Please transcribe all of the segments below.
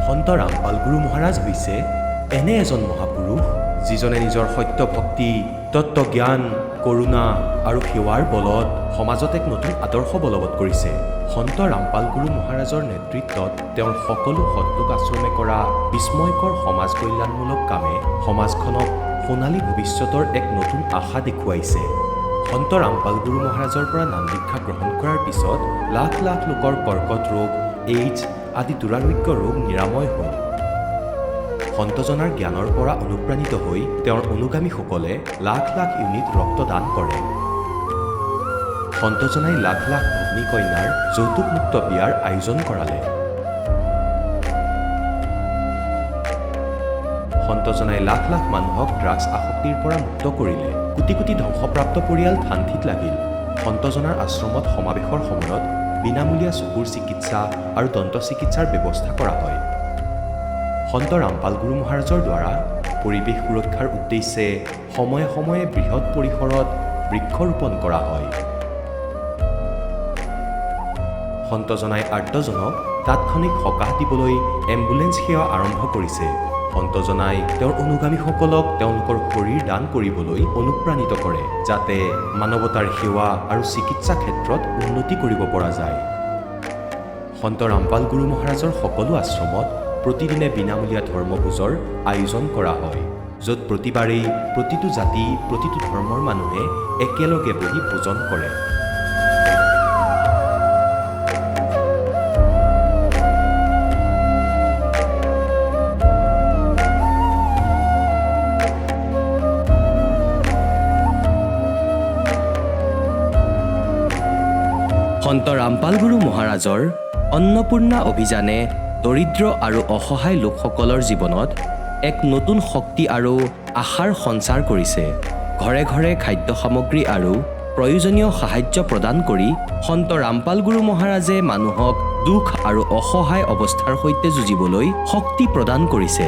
সন্ত ৰামপাল গুৰু মহাৰাজ হৈছে এনে এজন মহাপুৰুষ যিজনে নিজৰ সত্য ভক্তি, তত্ত্বজ্ঞান, কৰোণা আৰু সেৱাৰ বলত সমাজত এক নতুন আদৰ্শ বলৱৎ কৰিছে। সন্ত ৰামপাল গুৰু মহাৰাজৰ নেতৃত্বত তেওঁৰ সকলো সৎলোক আশ্ৰমে কৰা বিস্ময়কৰ সমাজ কল্যাণমূলক কামে সমাজখনক সোণালী ভৱিষ্যতৰ এক নতুন আশা দেখুৱাইছে। সন্ত ৰামপাল গুৰু মহাৰাজৰ পৰা নাম দীক্ষা গ্ৰহণ কৰাৰ পিছত লাখ লাখ লোকৰ কৰ্কট ৰোগ, এইডছ আদি দুৰাৰোগ্য ৰোগ নিৰাময় হ'ল। সন্তজনাৰ জ্ঞানৰ পৰা অনুপ্ৰাণিত হৈ তেওঁৰ অনুগামীসকলে লাখ লাখ ইউনিট ৰক্তদান কৰে। সন্তজনাই লাখ লাখ ভগ্নী কন্যাৰ যৌতুকমুক্ত বিয়াৰ আয়োজন কৰালে। সন্তজনাই লাখ লাখ মানুহক ড্ৰাগছ আসক্তিৰ পৰা মুক্ত কৰিলে। কোটি কোটি ধ্বংসপ্ৰাপ্ত পৰিয়াল শান্তিত লাগিল। সন্তজনাৰ আশ্ৰমত সমাৱেশৰ সময়ত বিনামূলীয়া চকুৰ চিকিৎসা আৰু দন্ত চিকিৎসাৰ ব্যৱস্থা কৰা হয়। সন্ত ৰামপাল গুৰু মহাৰাজৰ দ্বাৰা পৰিৱেশ সুৰক্ষাৰ উদ্দেশ্যে সময়ে সময়ে বৃহৎ পৰিসৰত বৃক্ষৰোপণ কৰা হয়। সন্তজনাই আৰ্তজনক তাৎক্ষণিক সকাহ দিবলৈ এম্বুলেন্স সেৱা আৰম্ভ কৰিছে। সন্তজনাই তেওঁৰ অনুগামীসকলক তেওঁলোকৰ শৰীৰ দান কৰিবলৈ অনুপ্ৰাণিত কৰে, যাতে মানৱতাৰ সেৱা আৰু চিকিৎসা ক্ষেত্ৰত উন্নতি কৰিব পৰা যায়। সন্ত ৰামপাল গুৰু মহাৰাজৰ সকলো আশ্ৰমত প্ৰতিদিনে বিনামূলীয়া ধৰ্মভোজৰ আয়োজন কৰা হয়, য'ত প্ৰতিবাৰেই প্ৰতিটো জাতি, প্ৰতিটো ধৰ্মৰ মানুহে একেলগে বহি ভোজন কৰে। সন্ত ৰামপাল গুৰু মহাৰাজৰ অন্নপূৰ্ণা অভিযানে দৰিদ্ৰ আৰু অসহায় লোকসকলৰ জীৱনত এক নতুন শক্তি আৰু আশাৰ সঞ্চাৰ কৰিছে। ঘৰে ঘৰে খাদ্য সামগ্ৰী আৰু প্ৰয়োজনীয় সাহায্য প্ৰদান কৰি সন্ত ৰামপাল গুৰু মহাৰাজে মানুহক দুখ আৰু অসহায় অৱস্থাৰ সৈতে যুঁজিবলৈ শক্তি প্ৰদান কৰিছে।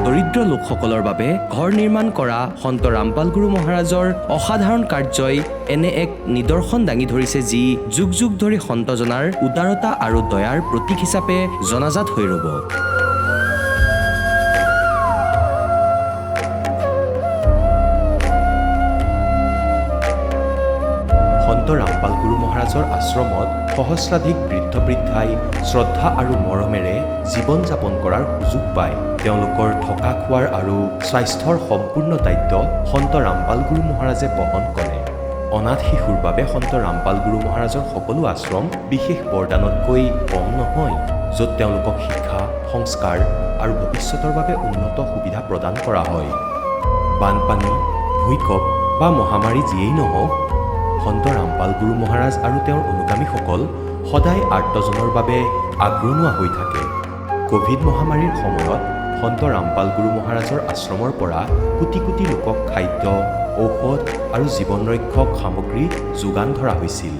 দৰিদ্ৰ লোকসকলৰ বাবে ঘৰ নিৰ্মাণ কৰা সন্ত ৰামপাল গুৰু মহাৰাজৰ অসাধাৰণ কাৰ্যই এনে এক নিদৰ্শন দাঙি ধৰিছে, যি যুগ যুগ ধৰি সন্তজনাৰ উদাৰতা আৰু দয়াৰ প্ৰতীক হিচাপে জনাজাত হৈ ৰ'ব। সন্ত ৰামপাল গুৰু মহাৰাজৰ আশ্ৰমত সহস্ৰাধিক বৃদ্ধ বৃদ্ধাই শ্ৰদ্ধা আৰু মৰমেৰে জীৱন যাপন কৰাৰ সুযোগ পায়। তেওঁলোকৰ থকা খোৱাৰ আৰু স্বাস্থ্যৰ সম্পূৰ্ণ দায়িত্ব সন্ত ৰামপাল গুৰু মহাৰাজে বহন কৰে। অনাথ শিশুৰ বাবে সন্ত ৰামপাল গুৰু মহাৰাজৰ সকলো আশ্ৰম বিশেষ বৰদানতকৈ কম নহয়, য'ত তেওঁলোকক শিক্ষা, সংস্কাৰ আৰু ভৱিষ্যতৰ বাবে উন্নত সুবিধা প্ৰদান কৰা হয়। বানপানী, ভূঁইকঁপ বা মহামাৰী যিয়েই নহওক, সন্ত ৰামপাল গুৰু মহাৰাজ আৰু তেওঁৰ অনুগামীসকল সদায় আৰ্তজনৰ বাবে আগৰণুৱা হৈ থাকে। ক'ভিড মহামাৰীৰ সময়ত সন্ত ৰামপাল গুৰু মহাৰাজৰ আশ্ৰমৰ পৰা কোটি কোটি লোকক খাদ্য, ঔষধ আৰু জীৱন ৰক্ষক সামগ্ৰী যোগান ধৰা হৈছিল।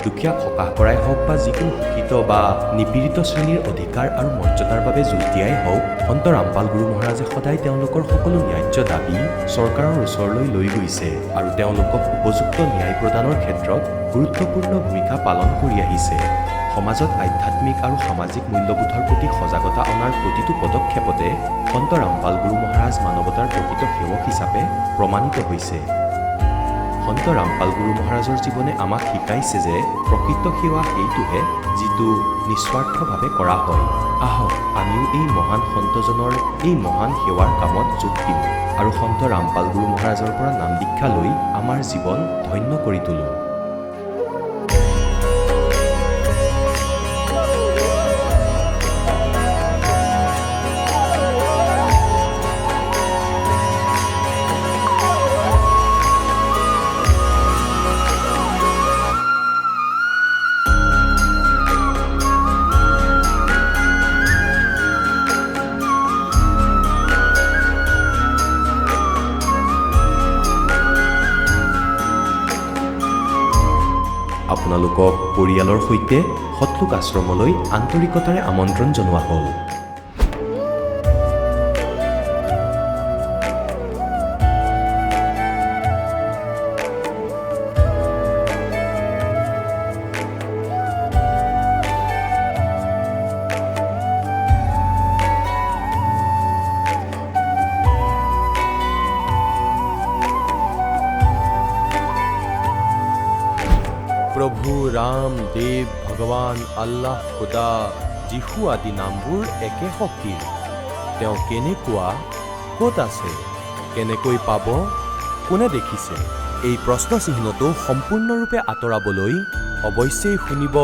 দুখীয়াক সকাহ কৰাই হওক বা যিকোনো শোষিত বা নিপীড়িত শ্ৰেণীৰ অধিকাৰ আৰু মৰ্যাদাৰ বাবে যুঁজ দিয়াই হওক, সন্ত ৰামপাল গুৰু মহাৰাজে সদায় তেওঁলোকৰ সকলো ন্যায্য দাবী চৰকাৰৰ ওচৰলৈ লৈ গৈছে আৰু তেওঁলোকক উপযুক্ত ন্যায় প্ৰদানৰ ক্ষেত্ৰত গুৰুত্বপূৰ্ণ ভূমিকা পালন কৰি আহিছে। সমাজত আধ্যাত্মিক আৰু সামাজিক মূল্যবোধৰ প্ৰতি সজাগতা অনাৰ প্ৰতিটো পদক্ষেপতে সন্ত ৰামপাল গুৰু মহাৰাজ মানৱতাৰ প্ৰকৃত সেৱক হিচাপে প্ৰমাণিত হৈছে। সন্ত ৰামপাল গুৰু মহাৰাজৰ জীৱনে আমাক শিকাইছে যে প্ৰকৃত সেৱা সেইটোহে যিটো নিস্বাৰ্থভাৱে কৰা হয়। আহক আমিও এই মহান সন্তজনৰ এই মহান সেৱাৰ কামত যোগ দিওঁ আৰু সন্ত ৰামপাল গুৰু মহাৰাজৰ পৰা নাম দীক্ষা লৈ আমাৰ জীৱন ধন্য কৰি তোলোঁ। আপোনালোকক পৰিয়ালৰ সৈতে সৎলোক আশ্ৰমলৈ আন্তৰিকতাৰে আমন্ত্ৰণ জনোৱা হ'ল। প্ৰভু ৰাম, দেৱ, ভগৱান, আল্লাহ, খুদা, যীশু আদি নামবোৰ একে শক্তিৰ। তেওঁ কেনেকুৱা, ক'ত আছে, কেনেকৈ পাব, কোনে দেখিছে? এই প্ৰশ্নচিহ্নটো সম্পূৰ্ণৰূপে আঁতৰাবলৈ অৱশ্যেই শুনিব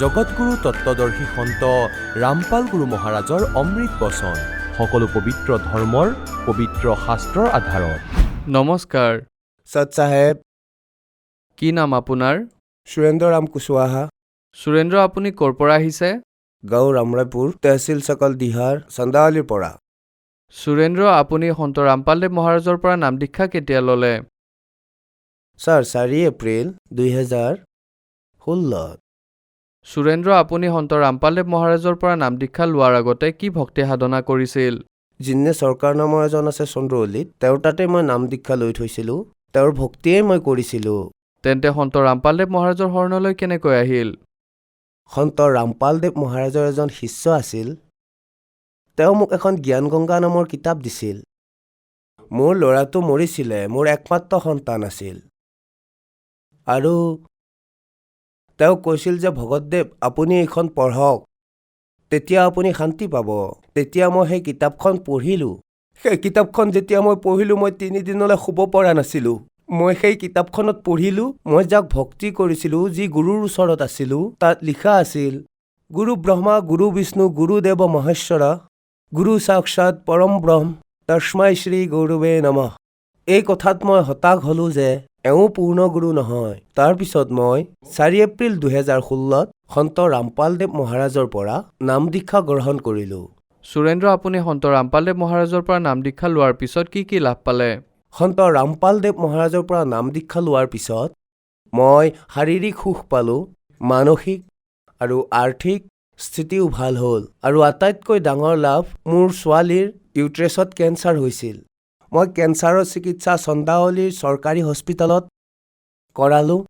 জগতগুৰু তত্ত্বদৰ্শী সন্ত ৰামপাল গুৰু মহাৰাজৰ অমৃত বচন, সকলো পবিত্ৰ ধৰ্মৰ পবিত্ৰ শাস্ত্ৰৰ আধাৰত। নমস্কাৰ। সত চাহেব, কি নাম আপোনাৰ? সুৰেন্দ্ৰ ৰাম কুশৱাহা, সুৰেন্দ্ৰ, আপুনি ক'ৰ পৰা আহিছে? গাঁও ৰামৰায়পুৰ, তহচিল চকল দিহাৰ, চন্দাৱলীৰ পৰা। সুৰেন্দ্ৰ, আপুনি সন্ত ৰামপালদেৱ মহাৰাজৰ পৰা নাম দীক্ষা কেতিয়া ল'লে? ছাৰ 4 এপ্ৰিল 2016। সুৰেন্দ্ৰ, আপুনি সন্ত ৰামপালদেৱ মহাৰাজৰ পৰা নাম দীক্ষা লোৱাৰ আগতে কি ভক্তি সাধনা কৰিছিল? জিন্নে চৰকাৰ নামৰ এজন আছে চন্দ্ৰৱলীত, তেওঁৰ তাতে মই নাম দীক্ষা লৈ থৈছিলোঁ। তেওঁৰ ভক্তিয়ে মই কৰিছিলোঁ। তেন্তে সন্ত ৰামপালদেৱ মহাৰাজৰ শৰণলৈ কেনেকৈ আহিল? সন্ত ৰামপালদেৱ মহাৰাজৰ এজন শিষ্য আছিল। তেওঁ মোক এখন জ্ঞান গংগা নামৰ কিতাপ দিছিল। মোৰ ল'ৰাটো মৰিছিলে, মোৰ একমাত্ৰ সন্তান আছিল। আৰু তেওঁ কৈছিল যে ভগতদেৱ, আপুনি এইখন পঢ়ক, তেতিয়া আপুনি শান্তি পাব। তেতিয়া মই সেই কিতাপখন পঢ়িলোঁ। সেই কিতাপখন যেতিয়া মই পঢ়িলোঁ, মই 3 দিনলৈ শুব পৰা নাছিলোঁ। মই সেই কিতাপখনত পঢ়িলোঁ, মই যাক ভক্তি কৰিছিলোঁ, যি গুৰুৰ ওচৰত আছিলোঁ, তাত লিখা আছিল, গুৰু ব্ৰহ্মা, গুৰু বিষ্ণু, গুৰুদেৱ মহেশ্বৰা, গুৰু সাক্ষাৎ পৰম ব্ৰহ্ম, তস্মাই শ্ৰী গুৰুৱে নমঃ। এই কথাত মই হতাশ হ'লোঁ যে এওঁ পূৰ্ণ গুৰু নহয়। তাৰপিছত মই 4 এপ্ৰিল 2016ত সন্ত ৰামপালদেৱ মহাৰাজৰ পৰা নাম দীক্ষা গ্ৰহণ কৰিলোঁ। সুৰেন্দ্ৰ, আপুনি সন্ত ৰামপালদেৱ মহাৰাজৰ পৰা নাম দীক্ষা লোৱাৰ পিছত কি কি লাভ পালে? সন্ত ৰামপালদেৱ মহাৰাজৰ পৰা নাম দীক্ষা লোৱাৰ পিছত মই শাৰীৰিক সুখ পালোঁ, মানসিক আৰু আৰ্থিক স্থিতিও ভাল হ'ল। আৰু আটাইতকৈ ডাঙৰ লাভ, মোৰ ছোৱালীৰ ইউট্ৰেছত কেঞ্চাৰ হৈছিল। মই কেঞ্চাৰৰ চিকিৎসা চন্দাৱলীৰ চৰকাৰী হস্পিটেলত কৰালোঁ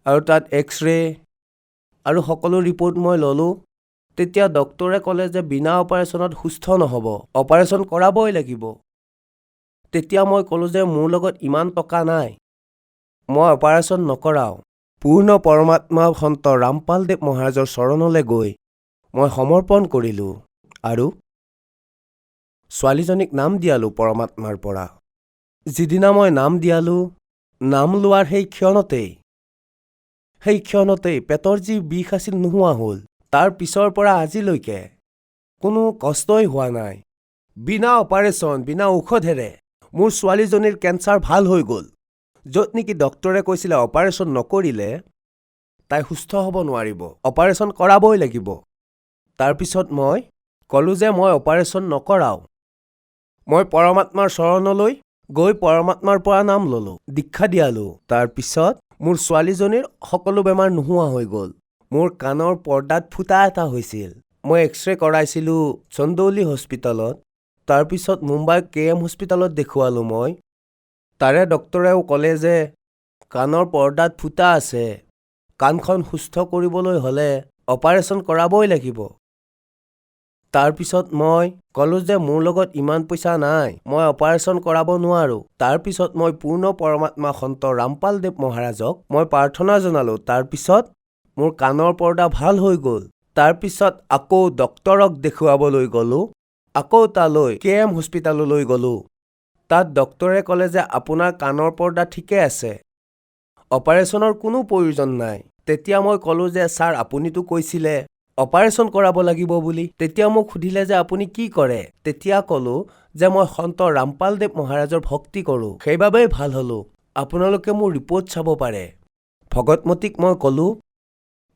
আৰু তাত এক্সৰে আৰু সকলো ৰিপৰ্ট মই ল'লোঁ। তেতিয়া ডক্তৰে ক'লে যে বিনা অপাৰেশ্যনত সুস্থ নহ'ব, অপাৰেশ্যন কৰাবই লাগিব। তেতিয়া মই ক'লোঁ যে মোৰ লগত ইমান টকা নাই, মই অপাৰেশ্যন নকৰাওঁ। পূৰ্ণ পৰমাত্মা সন্ত ৰামপালদেৱ মহাৰাজৰ চৰণলৈ গৈ মই সমৰ্পণ কৰিলোঁ আৰু ছোৱালীজনীক নাম দিয়ালোঁ পৰমাত্মাৰ পৰা। যিদিনা মই নাম দিয়ালোঁ, নাম লোৱাৰ সেই ক্ষণতেই পেটৰ যি বিষ আছিল নোহোৱা হ'ল। তাৰ পিছৰ পৰা আজিলৈকে কোনো কষ্টই হোৱা নাই। বিনা অপাৰেশ্যন, বিনা ঔষধেৰে মোৰ ছোৱালীজনীৰ কেঞ্চাৰ ভাল হৈ গ'ল। য'ত নেকি ডক্তৰে কৈছিলে অপাৰেশ্যন নকৰিলে তাই সুস্থ হ'ব নোৱাৰিব, অপাৰেশ্যন কৰাবই লাগিব। তাৰপিছত মই ক'লোঁ যে মই অপাৰেশ্যন নকৰাওঁ। মই পৰমাত্মাৰ চৰণলৈ গৈ পৰমাত্মাৰ পৰা নাম ল'লোঁ, দীক্ষা দিয়ালোঁ। তাৰপিছত মোৰ ছোৱালীজনীৰ সকলো বেমাৰ নোহোৱা হৈ গ'ল। মোৰ কাণৰ পৰ্দাত ফুটা এটা হৈছিল। মই এক্সৰে কৰাইছিলোঁ চন্দৌলি হস্পিটেলত। তাৰপিছত মুম্বাই KM হস্পিটেলত দেখুৱালোঁ মই। তাৰে ডক্তৰেও ক'লে যে কাণৰ পৰ্দাত ফুটা আছে, কাণখন সুস্থ কৰিবলৈ হ'লে অপাৰেশ্যন কৰাবই লাগিব। তাৰপিছত মই ক'লোঁ যে মোৰ লগত ইমান পইচা নাই, মই অপাৰেশ্যন কৰাব নোৱাৰোঁ। তাৰপিছত মই পূৰ্ণ পৰমাত্মা সন্ত ৰামপালদেৱ মহাৰাজক মই প্ৰাৰ্থনা জনালোঁ। তাৰপিছত মোৰ কাণৰ পৰ্দা ভাল হৈ গ'ল। তাৰপিছত আকৌ ডক্তৰক দেখুৱাবলৈ গ'লোঁ। আকৌ তালৈ KM হস্পিটেললৈ গ'লোঁ। তাত ডক্তৰে ক'লে যে আপোনাৰ কাণৰ পৰ্দা ঠিকে আছে, অপাৰেশ্যনৰ কোনো প্ৰয়োজন নাই। তেতিয়া মই ক'লোঁ যে ছাৰ, আপুনিতো কৈছিলে অপাৰেশ্যন কৰাব লাগিব বুলি। তেতিয়া মোক সুধিলে যে আপুনি কি কৰে? তেতিয়া ক'লোঁ যে মই সন্ত ৰামপালদেৱ মহাৰাজৰ ভক্তি কৰোঁ, সেইবাবেই ভাল হ'লোঁ। আপোনালোকে মোৰ ৰিপৰ্ট চাব পাৰে। ভগতমতীক মই ক'লোঁ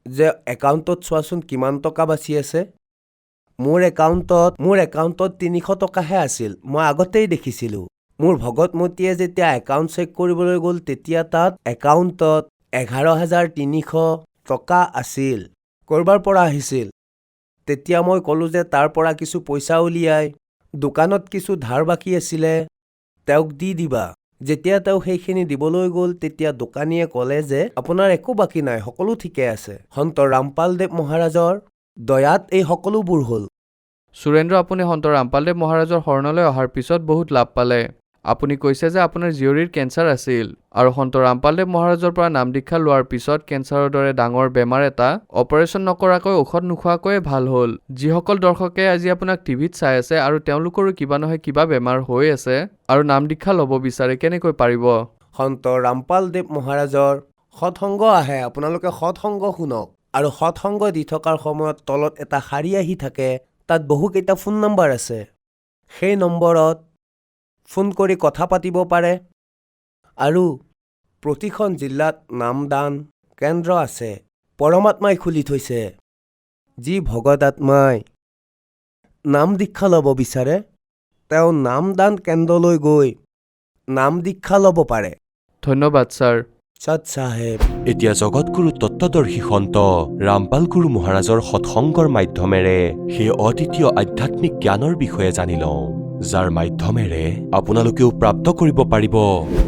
যে একাউণ্টত চোৱাচোন কিমান টকা বাচি আছে। মোৰ একাউণ্টত 300 টকাহে আছিল। মই আগতেই দেখিছিলোঁ। মোৰ ভগতমতীয়ে যেতিয়া একাউণ্ট চেক কৰিবলৈ গ'ল, তেতিয়া তাত একাউণ্টত 11,300 টকা আছিল। ক'ৰবাৰ পৰা আহিছিল? তেতিয়া মই ক'লোঁ যে তাৰ পৰা কিছু পইচা উলিয়াই দোকানত কিছু ধাৰ বাকী আছিলে, তেওঁক দি দিবা। যেতিয়া তেওঁ সেইখিনি দিবলৈ গ'ল, তেতিয়া দোকানীয়ে ক'লে যে আপোনাৰ একো বাকী নাই, সকলো ঠিকে আছে। সন্ত ৰামপালদেৱ মহাৰাজৰ দয়াত এই সকলোবোৰ হ'ল। সুৰেন্দ্ৰ, আপুনি সন্ত ৰামপালদেৱ মহাৰাজৰ শৰণলৈ অহাৰ পিছত বহুত লাভ পালে। আপুনি কৈছে যে আপোনাৰ জীয়ৰীৰ কেঞ্চাৰ আছিল আৰু সন্ত ৰামপালদেৱ মহাৰাজৰ পৰা নাম দীক্ষা লোৱাৰ পিছত কেঞ্চাৰৰ দৰে ডাঙৰ বেমাৰ এটা অপাৰেশ্যন নকৰাকৈ ঔষধ নোখোৱাকৈয়ে ভাল হ'ল। যিসকল দৰ্শকে আজি আপোনাক টিভিত চাই আছে আৰু তেওঁলোকৰো কিবা নহয় কিবা বেমাৰ হৈ আছে আৰু নাম দীক্ষা ল'ব বিচাৰে, কেনেকৈ পাৰিব? সন্ত ৰামপালদেৱ মহাৰাজৰ সৎসংগ আহে, আপোনালোকে সৎসংগ শুনক। আৰু সৎসংগ দি থকাৰ সময়ত তলত এটা শাৰী আহি থাকে, তাত বহুকেইটা ফোন নম্বৰ আছে। সেই নম্বৰত ফোন কৰি কথা পাতিব পাৰে। আৰু প্ৰতিখন জিলাত নামদান কেন্দ্ৰ আছে, পৰমাত্মাই খুলি থৈছে। যি ভগত আত্মাই নাম দীক্ষা ল'ব বিচাৰে তেওঁ নামদান কেন্দ্ৰলৈ গৈ নাম দীক্ষা ল'ব পাৰে। ধন্যবাদ ছাৰ। সৎ চাহেব। এতিয়া জগতগুৰু তত্ত্বদৰ্শী সন্ত ৰামপাল গুৰু মহাৰাজৰ সৎসংগৰ মাধ্যমেৰে সেই অদ্বিতীয় আধ্যাত্মিক জ্ঞানৰ বিষয়ে জানি লওঁ, যাৰ মাধ্যমেৰে আপোনালোকেও প্ৰাপ্ত কৰিব পাৰিব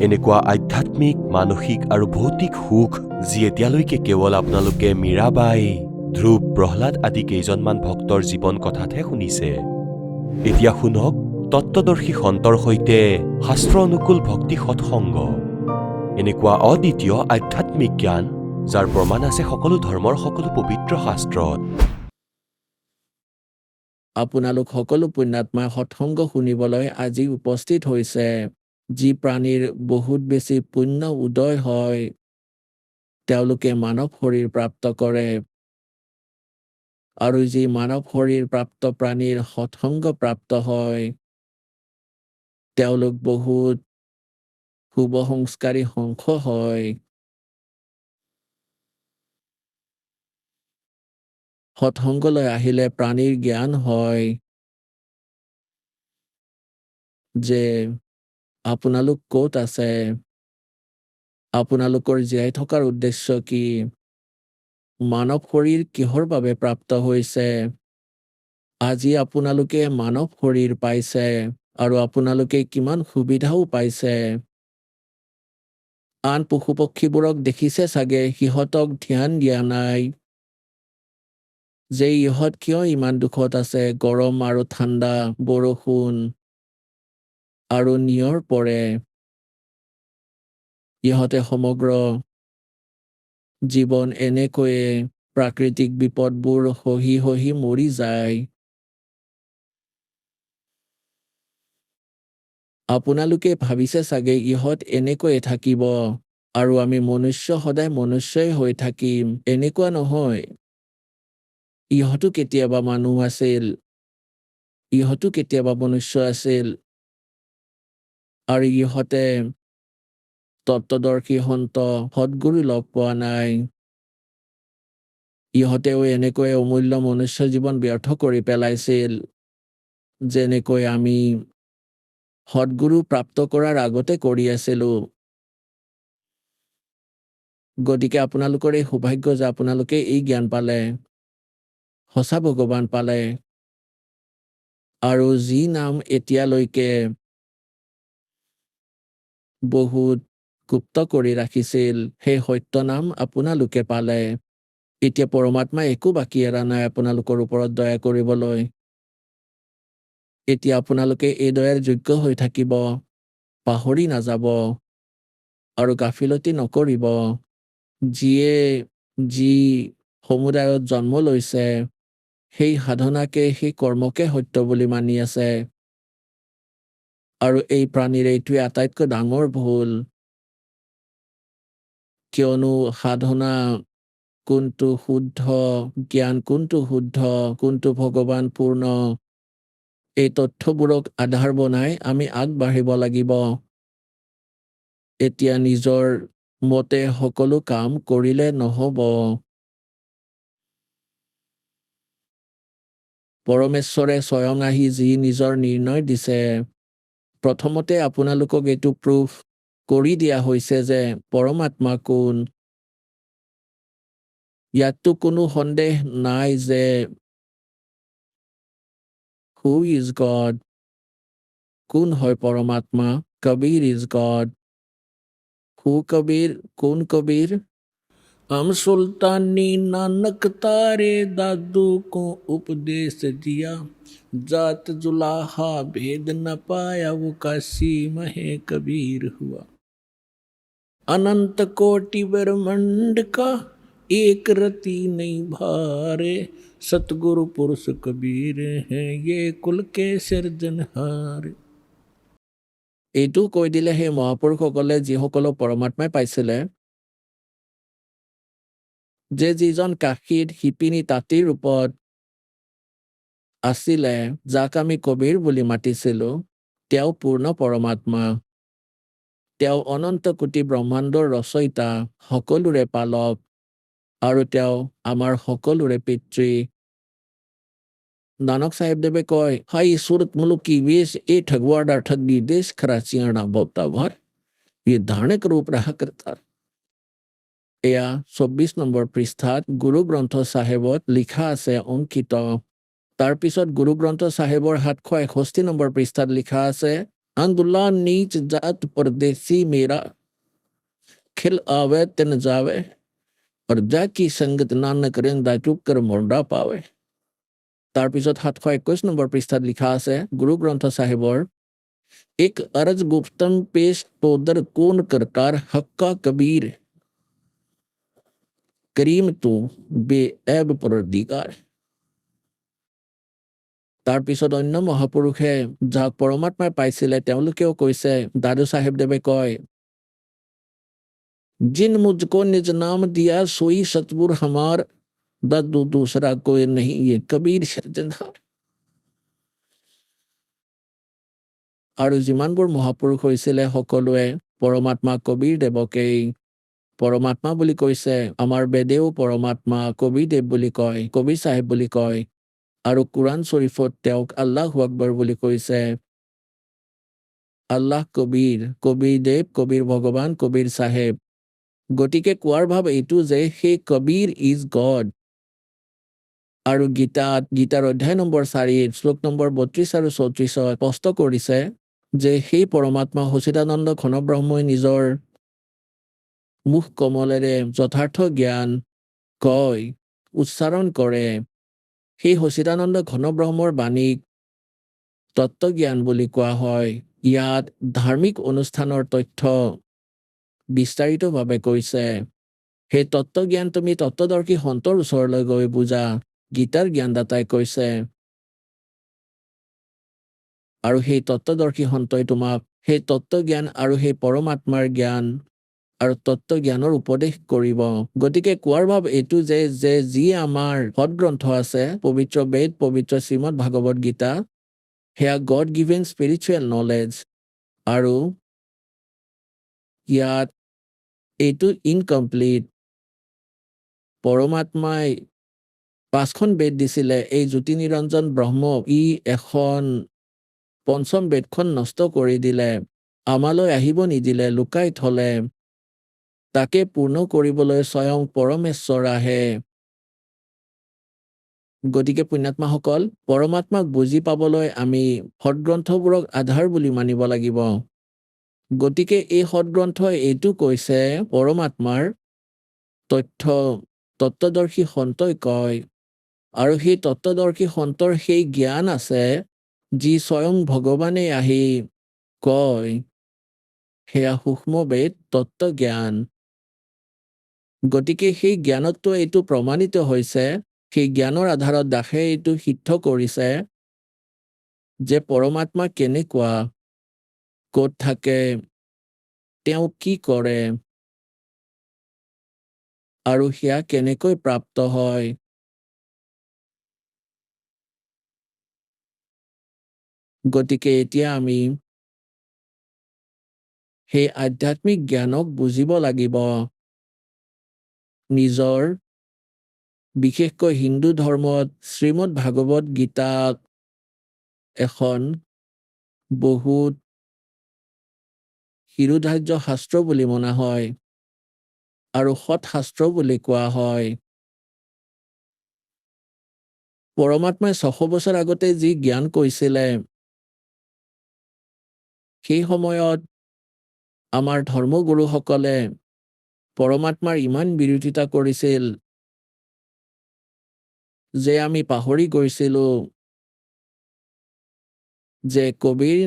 এনেকুৱা আধ্যাত্মিক, মানসিক আৰু ভৌতিক সুখ যি এতিয়ালৈকে কেৱল আপোনালোকে মীৰাবাই, ধ্ৰুৱ, প্ৰহ্লাদ আদি কেইজনমান ভক্তৰ জীৱন কথাতহে শুনিছে। এতিয়া শুনক তত্ত্বদৰ্শী সন্তৰ সৈতে শাস্ত্ৰ অনুকূল ভক্তি সৎসংগ, এনেকুৱা অদ্বিতীয় আধ্যাত্মিক জ্ঞান যাৰ প্ৰমাণ আছে সকলো ধৰ্মৰ সকলো পবিত্ৰ শাস্ত্ৰত। আপোনালোক সকলো পুণ্যাত্মাই সৎসংগ শুনিবলৈ আজি উপস্থিত হৈছে। যি প্ৰাণীৰ বহুত বেছি পুণ্য উদয় হয় তেওঁলোকে মানৱ শৰীৰ প্ৰাপ্ত কৰে, আৰু যি মানৱ শৰীৰ প্ৰাপ্ত প্ৰাণীৰ সৎসংগ প্ৰাপ্ত হয় তেওঁলোক বহুত শুভ সংস্কাৰী হংস হয়। সৎসংগলৈ আহিলে প্ৰাণীৰ জ্ঞান হয় যে আপোনালোক ক'ত আছে, আপোনালোকৰ জীয়াই থকাৰ উদ্দেশ্য কি, মানৱ শৰীৰ কিহৰ বাবে প্ৰাপ্ত হৈছে। আজি আপোনালোকে মানৱ শৰীৰ পাইছে আৰু আপোনালোকে কিমান সুবিধাও পাইছে। আন পশু পক্ষীবোৰক দেখিছে চাগে, সিহঁতক ধ্যান দিয়া নাই যে ইহঁত কিয় ইমান দুখত আছে। গৰম আৰু ঠাণ্ডা, বৰষুণ আৰু নিয়ৰ পৰে, ইহঁতে সমগ্ৰ জীৱন এনেকৈয়ে প্ৰাকৃতিক বিপদবোৰ সহি সহি মৰি যায়। আপোনালোকে ভাবিছে চাগে ইহঁত এনেকৈয়ে থাকিব আৰু আমি মনুষ্য সদায় মনুষ্যই হৈ থাকিম। এনেকুৱা নহয়। ইহঁতো কেতিয়াবা মানুহ আছিল, ইহঁতো কেতিয়াবা মনুষ্য আছিল, আৰু ইহঁতে তত্ত্বদৰ্শী সন্ত সৎগুৰু লগ পোৱা নাই। ইহঁতেও এনেকৈ অমূল্য মনুষ্য জীৱন ব্যৰ্থ কৰি পেলাইছিল, যেনেকৈ আমি সৎগুৰু প্ৰাপ্ত কৰাৰ আগতে কৰি আছিলো। গতিকে আপোনালোকৰ এই সৌভাগ্য যে আপোনালোকে এই জ্ঞান পালে, সঁচা ভগৱান পালে, আৰু যি নাম এতিয়ালৈকে বহুত গুপ্ত কৰি ৰাখিছিল সেই সত্য নাম আপোনালোকে পালে। এতিয়া পৰমাত্মাই একো বাকী এৰা নাই আপোনালোকৰ ওপৰত দয়া কৰিবলৈ। এতিয়া আপোনালোকে এই দয়াৰ যোগ্য হৈ থাকিব, পাহৰি নাযাব আৰু গাফিলতি নকৰিব। যিয়ে যি সমুদায়ত জন্ম লৈছে সেই সাধনাকে, সেই কৰ্মকে সত্য বুলি মানি আছে, আৰু এই প্ৰাণীৰ এইটোৱে আটাইতকৈ ডাঙৰ ভুল। কিয়নো সাধনা কোনটো শুদ্ধ, জ্ঞান কোনটো শুদ্ধ, কোনটো ভগৱান পূৰ্ণ, এই তথ্যবোৰক আধাৰ বনাই আমি আগবাঢ়িব লাগিব। এতিয়া নিজৰ মতে সকলো কাম কৰিলে নহব। পৰমেশ্বৰে স্বয়ং আহি যি নিজৰ নিৰ্ণয় দিছে, প্ৰথমতে আপোনালোকক এইটো প্ৰুফ কৰি দিয়া হৈছে যে পৰমাত্মা কোন। ইয়াততো কোনো সন্দেহ নাই যে হু ইজ গড, কোন হয় পৰমাত্মা। কবিৰ ইজ গড। হু কবিৰ, কোন কবিৰ? हम सुल्तानी नानक तारे दादू को उपदेश दिया जात जुलाहा भेद न पाया वो काशी महे कबीर हुआ। अनंत कोटि ब्रह्मांड का एक रति नहीं भारे सतगुरु पुरुष कबीर हैं ये कुल के सिरजनहार। এইটো কৈ দিলে সেই মহাপুৰুষসকলে যিসকলক পৰমাত্মাই পাইছিলে যে যিজন কাশীত শিপিনী তাঁতীৰ ৰূপত আছিলে যাক আমি কবিৰ বুলি মাতিছিলো তেওঁ পূৰ্ণ পৰমাত্মা। তেওঁ অনন্ত কোটি ব্ৰহ্মাণ্ডৰ ৰচয়িতা সকলোৰে পালক আৰু তেওঁ আমাৰ সকলোৰে পিতৃ। नानक साहेब देवे कय हाई सूरत मुलुक की वेश ए ठगवाड़ा ठगी देश खराचियाना बोता भर ये धारणिक रूप रहा करता। এয়া 24 নম্বৰ পৃষ্ঠাত গুৰু গ্ৰন্থ চাহেবত লিখা আছে অংকিত। তাৰপিছত গুৰু গ্ৰন্থ চাহেবৰ 761 নম্বৰ পৃষ্ঠাত লিখা আছে আন্দুল্লাহ नीच जात परदेसी मेरा खिल आवे तिन जावे और जाकी संगत नानक रेंदा चुप कर मोंडा पावे। তাৰপিছত 721 নম্বৰ পৃষ্ঠাত লিখা আছে গুৰু গ্ৰন্থ চাহেবৰ एक अर्ज गुफ्तम पेश तोदर कौन करतार हक्का कबीर करीम तू बेऐब परदिगार। তাৰপিছত অন্য মহাপুৰুষে যাক পৰমাত্মাই পাইছিলে তেওঁলোকেও কৈছে দাদু চাহেব দেৱে কয় जिन मुझको निज नाम दिया सोई सतगुर हमार दादू दूसरा कोई नहीं ये कबीर सिरजनहार। আৰু যিমানবোৰ মহাপুৰুষ হৈছিলে সকলোৱে পৰমাত্মা কবিৰ দেৱকেই পৰমাত্মা বুলি কৈছে। আমাৰ বেদেও পৰমাত্মা কবিৰদেৱ বুলি কয়, কবিৰ চাহেব বুলি কয় আৰু কুৰাণ শ্বৰীফত তেওঁক আল্লাহু আকবৰ বুলি কৈছে। আল্লাহ কবিৰ, কবিৰদেৱ, কবিৰ ভগৱান, কবিৰ চাহেব। গতিকে কোৱাৰ ভাৱ এইটো যে সেই কবিৰ ইজ গড। আৰু গীতাৰ অধ্যায় নম্বৰ 4 শ্লোক নম্বৰ 32 আৰু 34 স্পষ্ট কৰিছে যে সেই পৰমাত্মা সচিদানন্দ ঘন ব্ৰহ্মই নিজৰ মুখ কমলেৰে যথাৰ্থ জ্ঞান কয়, উচ্চাৰণ কৰে। সেই সচিদানন্দ ঘন ব্ৰহ্মৰ বাণীক তত্ত্বজ্ঞান বুলি কোৱা হয়। ইয়াত ধাৰ্মিক অনুষ্ঠানৰ তথ্য বিস্তাৰিতভাৱে কৈছে। সেই তত্ত্বজ্ঞান তুমি তত্ত্বদৰ্শী সন্তৰ ওচৰলৈ গৈ বুজা, গীতাৰ জ্ঞানদাতাই কৈছে। আৰু সেই তত্ত্বদৰ্শী সন্তই তোমাক সেই তত্ত্বজ্ঞান আৰু সেই পৰমাত্মাৰ জ্ঞান আৰু তত্ত্বজ্ঞানৰ উপদেশ কৰিব। গতিকে কোৱাৰ ভাৱ এইটো যে যি আমাৰ সদগ্ৰন্থ আছে পবিত্ৰ বেদ, পবিত্ৰ শ্ৰীমদ ভাগৱত গীতা, সেয়া গড গিভেন স্পিৰিচুৱেল নলেজ। আৰু ইয়াত এইটো ইনকমপ্লিট। পৰমাত্মাই 5খন বেদ দিছিলে। এই জ্যোতি নিৰঞ্জন ব্ৰহ্ম ই এখন পঞ্চম বেদখন নষ্ট কৰি দিলে, আমালৈ আহিব নিদিলে, লুকাই থলে। তাকে পূৰ্ণ কৰিবলৈ স্বয়ং পৰমেশ্বৰ আহে। গতিকে পুণ্যাত্মাসকল পৰমাত্মাক বুজি পাবলৈ আমি সদগ্ৰন্থবোৰক আধাৰ বুলি মানিব লাগিব। গতিকে এই সদগ্ৰন্থই এইটো কৈছে পৰমাত্মাৰ তথ্য তত্ত্বদৰ্শী সন্তই কয়। আৰু সেই তত্ত্বদৰ্শী সন্তৰ সেই জ্ঞান আছে যি স্বয়ং ভগৱানে আহি কয়, সেয়া সূক্ষ্ম বেদ তত্ত্বজ্ঞান। গতিকে সেই জ্ঞানতটো এইটো প্ৰমাণিত হৈছে, সেই জ্ঞানৰ আধাৰত দাসে এইটো সিদ্ধ কৰিছে যে পৰমাত্মা কেনেকুৱা, ক'ত থাকে, তেওঁ কি কৰে আৰু সেয়া কেনেকৈ প্ৰাপ্ত হয়। গতিকে এতিয়া আমি সেই আধ্যাত্মিক জ্ঞানক বুজিব লাগিব। নিজৰ বিশেষকৈ হিন্দু ধৰ্মত শ্ৰীমদ ভাগৱত গীতাক এখন বহুত শিৰোধাৰ্য শাস্ত্ৰ বুলি মনা হয় আৰু সৎ শাস্ত্ৰ বুলি কোৱা হয়। পৰমাত্মাই 600 বছৰ আগতে যি জ্ঞান কৈছিলে, সেই সময়ত আমাৰ ধৰ্মগুৰুসকলে পৰমাত্মাৰ ইমান বিৰোধিতা কৰিছিল যে আমি পাহৰি গৈছিলো যে কবিৰ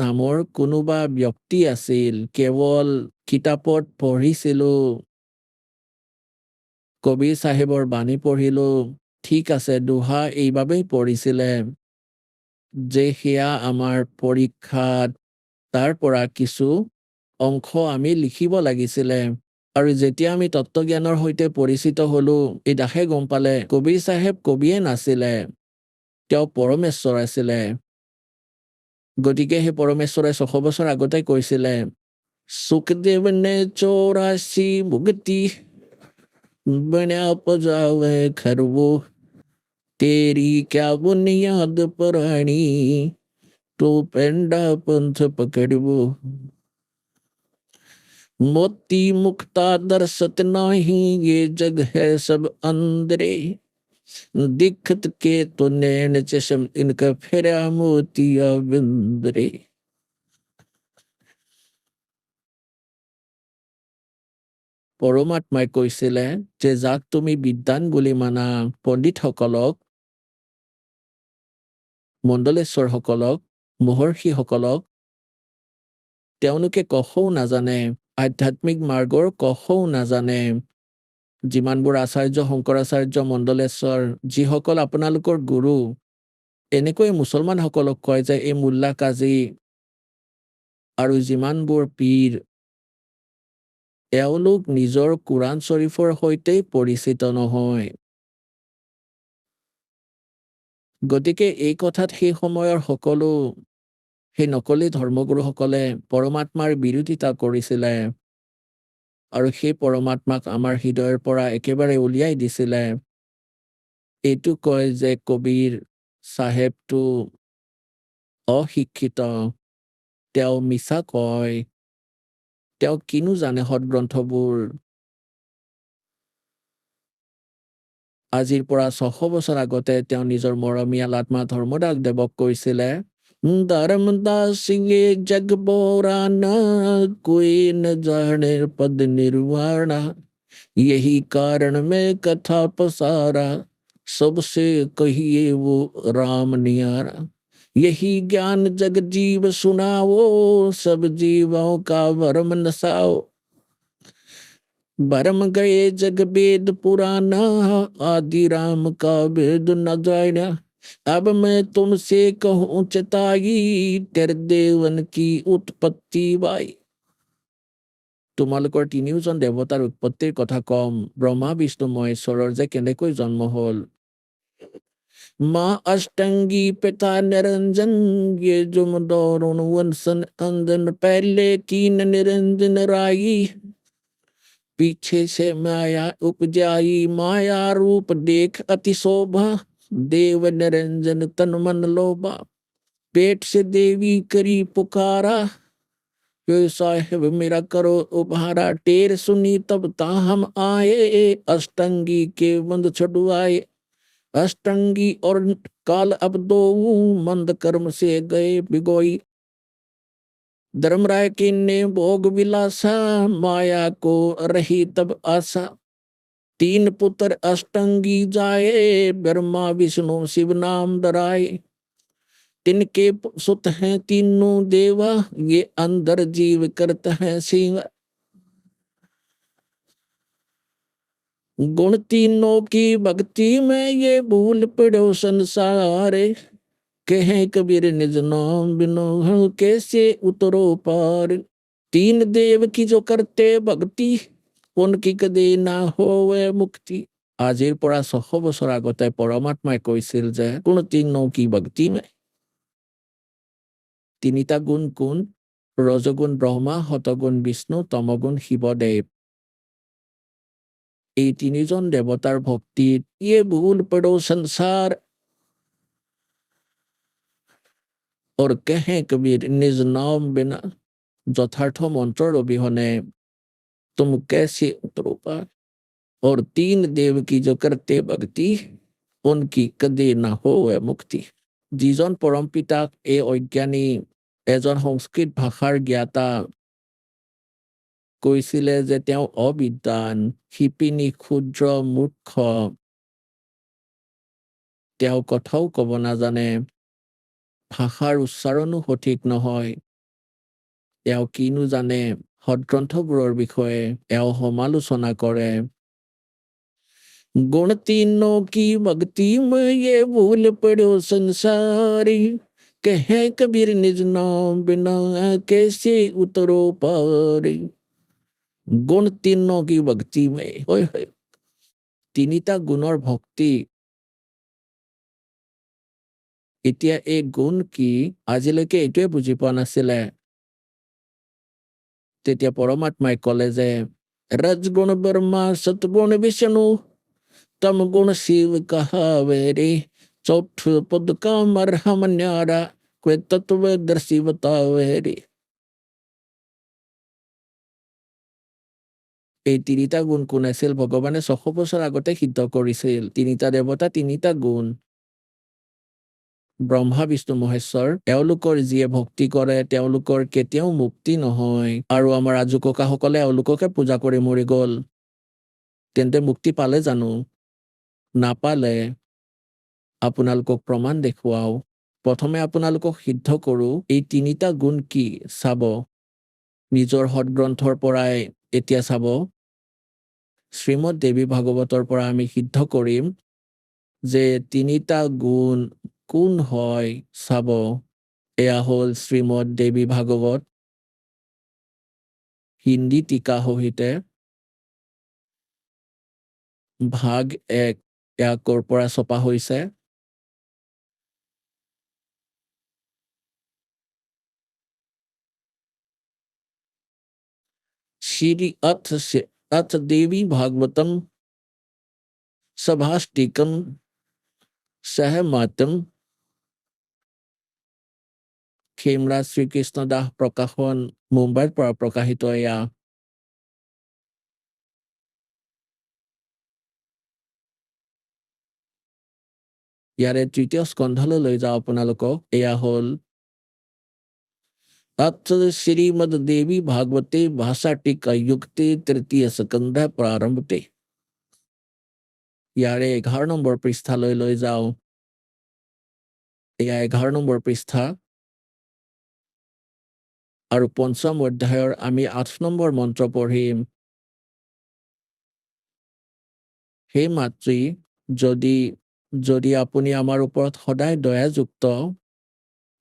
নামৰ কোনোবা ব্যক্তি আছিল। কেৱল কিতাপত পঢ়িছিলো, কবিৰ চাহেবৰ বাণী পঢ়িলো, ঠিক আছে, দোহা এইবাবেই পঢ়িছিলে যে সেয়া আমাৰ পৰীক্ষাত তাৰ পৰা কিছু অংশ আমি লিখিব লাগিছিলে। আৰু যেতিয়া আমি তত্ত্বজ্ঞানৰ সৈতে পৰিচিত হলো, এই দাসে গম পালে কবিৰ চাহেব কবিয়ে নাছিলে, তেওঁ পৰমেশ্বৰ আছিলে। গতিকে সেই পৰমেশ্বৰে 600 বছৰ আগতে কৈছিলে, সুখদেৱ নে 84 মুক্তি বনা পজাৱে খৰবো, তেৰি ক্যা বুনিয়াদ পুৰাণী, তো পেন্ডা পন্থ পকड़बो। मोती मुक्ता दर्शत नाही, ये जग है सब अंदरे, दिखत के तो नैन चशम, इनका फेरा मोतिया बिंदरे। পৰমাত্মাই কৈছিলে যে যাক তুমি বিদ্বান বুলি মানা, পণ্ডিতসকলক, মণ্ডলেশ্বৰসকলক, মহৰ্ষিসকলক, তেওঁলোকে কখও নাজানে, আধ্যাত্মিক মাৰ্গৰ কখও নাজানে। যিমানবোৰ আচাৰ্য, শংকৰাচাৰ্য, মণ্ডলেশ্বৰ, যিসকল আপোনালোকৰ গুৰু, এনেকৈ মুছলমানসকলক কয় যে এই মোল্লা কাজী আৰু যিমানবোৰ পীৰ, এওঁলোক নিজৰ কোৰাণ শ্বৰীফৰ সৈতেই পৰিচিত নহয়। গতিকে এই কথাত সেই সময়ৰ সকলো সেই নকলি ধৰ্মগুৰুসকলে পৰমাত্মাৰ বিৰোধিতা কৰিছিলে আৰু সেই পৰমাত্মাক আমাৰ হৃদয়ৰ পৰা একেবাৰে উলিয়াই দিছিলে। এইটো কয় যে কবিৰ চাহেবটো অশিক্ষিত, তেওঁ মিছা কয়, তেওঁ কিনো জানে সৎগ্ৰন্থবোৰ। আজিৰ পৰা 600 বছৰ আগতে তেওঁ নিজৰ মৰমীয়াল আত্মা ধৰ্মদাস দেৱক কৈছিলে, ধৰ্মদাস ये जग बोराना, कोई न जाने पद निर्वाणा, यही कारण में कथा पसारा, सबसे कहिए वो राम नियारा, यही ज्ञान जग जीव सुनाओ, सब जीवों का भरम नसाओ, भरम गए जग वेद पुराना, आदि राम का वेद न जाना, अब मैं तुमसे कहूँ चेताई, तेरे देवन की उत्पत्ति बाई। তোমালোকৰ তিনিওজন দেৱতাৰ উৎপত্তিৰ কথা কম। ব্ৰহ্মা, বিষ্ণু, মহেশ্বৰৰ যে কেনেকৈ জন্ম হল। माँ अष्टंगी पिता निरंजन, ये जुम दोरुण वंशन अंजन, पहले कीन निरंजन राई, पीछे से माया उपजाई, माया रूप देख अति शोभा, देव निरंजन तन मन लोभा, पेट से देवी करी पुकारा, साहेब मेरा करो उपहारा, टेर सुनी तब ताहम आए, अष्टंगी के बंद छुड़वाए, अष्टंगी और काल अब दो, मंद कर्म से गए बिगोई, धर्मराय की ने भोग विलासा, माया को रही तब आशा, 3 पुत्र अष्टंगी जाए, ब्रह्मा विष्णु शिव नाम धराए, तिनके सुत हैं तीनों देवा, ये अंदर जीव करता है सेवा, गुण तीनों की भक्ति में ये भूल पड़ो संसारे, कहे कबीर निज नाम बिनो कैसे उतरो पार, 3 देव की जो करते भक्ति, उनकी कदे ना होवे मुक्ति। আজিৰ পৰা 600 বছৰ আগতে পৰমাত্মাই কৈছিল যে কোন 3 কি ভক্তি মে, 3টা গুণ কোন? ৰজগুণ ব্ৰহ্মা, শতগুণ বিষ্ণু, তমগুণ শিৱদেৱ। এই 3জন দেৱতাৰ ভক্তিত ये भूल पड़ो संसार, और कहें कबीर निज नाम बिना, যথাৰ্থ মন্ত্ৰৰ অবিহনে तुम कैसे उतरो पार, और 3 देव की जो करते भक्ति, उनकी कदे ना हो मुक्ति। যিজন পৰম পিতাক এই অজ্ঞানী এজন সংস্কৃত ভাষাৰ জ্ঞাতা কৈছিলে যে তেওঁ অবিদ্বান, শিপিনী, ক্ষুদ্ৰ, মূৰ্খ, তেওঁ কথাও ক'ব নাজানে, ভাষাৰ উচ্চাৰণো সঠিক নহয়, তেওঁ কিনো জানে সদগ্ৰন্থবোৰৰ বিষয়ে এওঁ সমালোচনা কৰে। गुण तीनों की भक्ति में ये भूल पड़ो संसारी, कहे कबीर निज नाम बिना कैसे उतरो पारी। गुण तीनों की भक्ति में, ओए होए, তিনিটা গুণৰ ভক্তি। এতিয়া এই গুণ কি আজিলৈকে এইটোৱে বুজি পোৱা নাছিলে। তেতিয়া পৰমাত্মাই ক'লে যে ৰজগুণ ব্ৰহ্মা সতগুণ বিষ্ণু तम गुण शिव कहावे रे, चौथ पद का मरहम न्यारा, कोई तत्वदर्शी बतावे रे। এই তিনিটা গুণ কোন আছিল? ভগৱানে 600 বছৰ আগতে সিদ্ধ কৰিছিল। তিনিটা দেৱতা, তিনিটা গুণ, ব্ৰহ্মা বিষ্ণু মহেশ্বৰ। এওঁলোকৰ যিয়ে ভক্তি কৰে তেওঁলোকৰ কেতিয়াও মুক্তি নহয়। আৰু আমাৰ আজু ককাসকলে এওঁলোককে পূজা কৰি মৰি গ'ল, তেন্তে মুক্তি পালে জানো? নাপালে। আপোনালোকক প্ৰমাণ দেখুৱাও। প্ৰথমে আপোনালোকক সিদ্ধ কৰোঁ এই তিনিটা গুণ কি চাব। নিজৰ সদগ্ৰন্থৰ পৰাই এতিয়া চাব। শ্ৰীমদ দেৱী ভাগৱতৰ পৰা আমি সিদ্ধ কৰিম যে তিনিটা গুণ কোন হয় চাব। এয়া হ'ল শ্ৰীমদ দেৱী ভাগৱত, হিন্দী টিকা সহিতে, ভাগ 1। এয়া ক'ৰ পৰা ছপা হৈছে? श्री अथ देवी भागवतम सभाष्टिकम सहमातम, खेमराज শ্ৰীকৃষ্ণ দাস প্ৰকাশন, মুম্বাইৰ পৰা প্ৰকাশিত। এয়া ইয়াৰে তৃতীয় স্কন্ধলৈ লৈ যাওঁ আপোনালোকক। এয়া হ'ল अथ श्रीमद देवी भागवते भाषा टीका युक्ते तृतीय स्कंध प्रारंभते। ইয়াৰে 11 নম্বৰ পৃষ্ঠালৈ লৈ যাওঁ। এয়া 11 নম্বৰ পৃষ্ঠা আৰু 5ম অধ্যায়ৰ আমি 8 নম্বৰ মন্ত্ৰ পঢ়িম। হে মাতৃ, যদি আপুনি আমাৰ ওপৰত সদায় দয়াযুক্ত,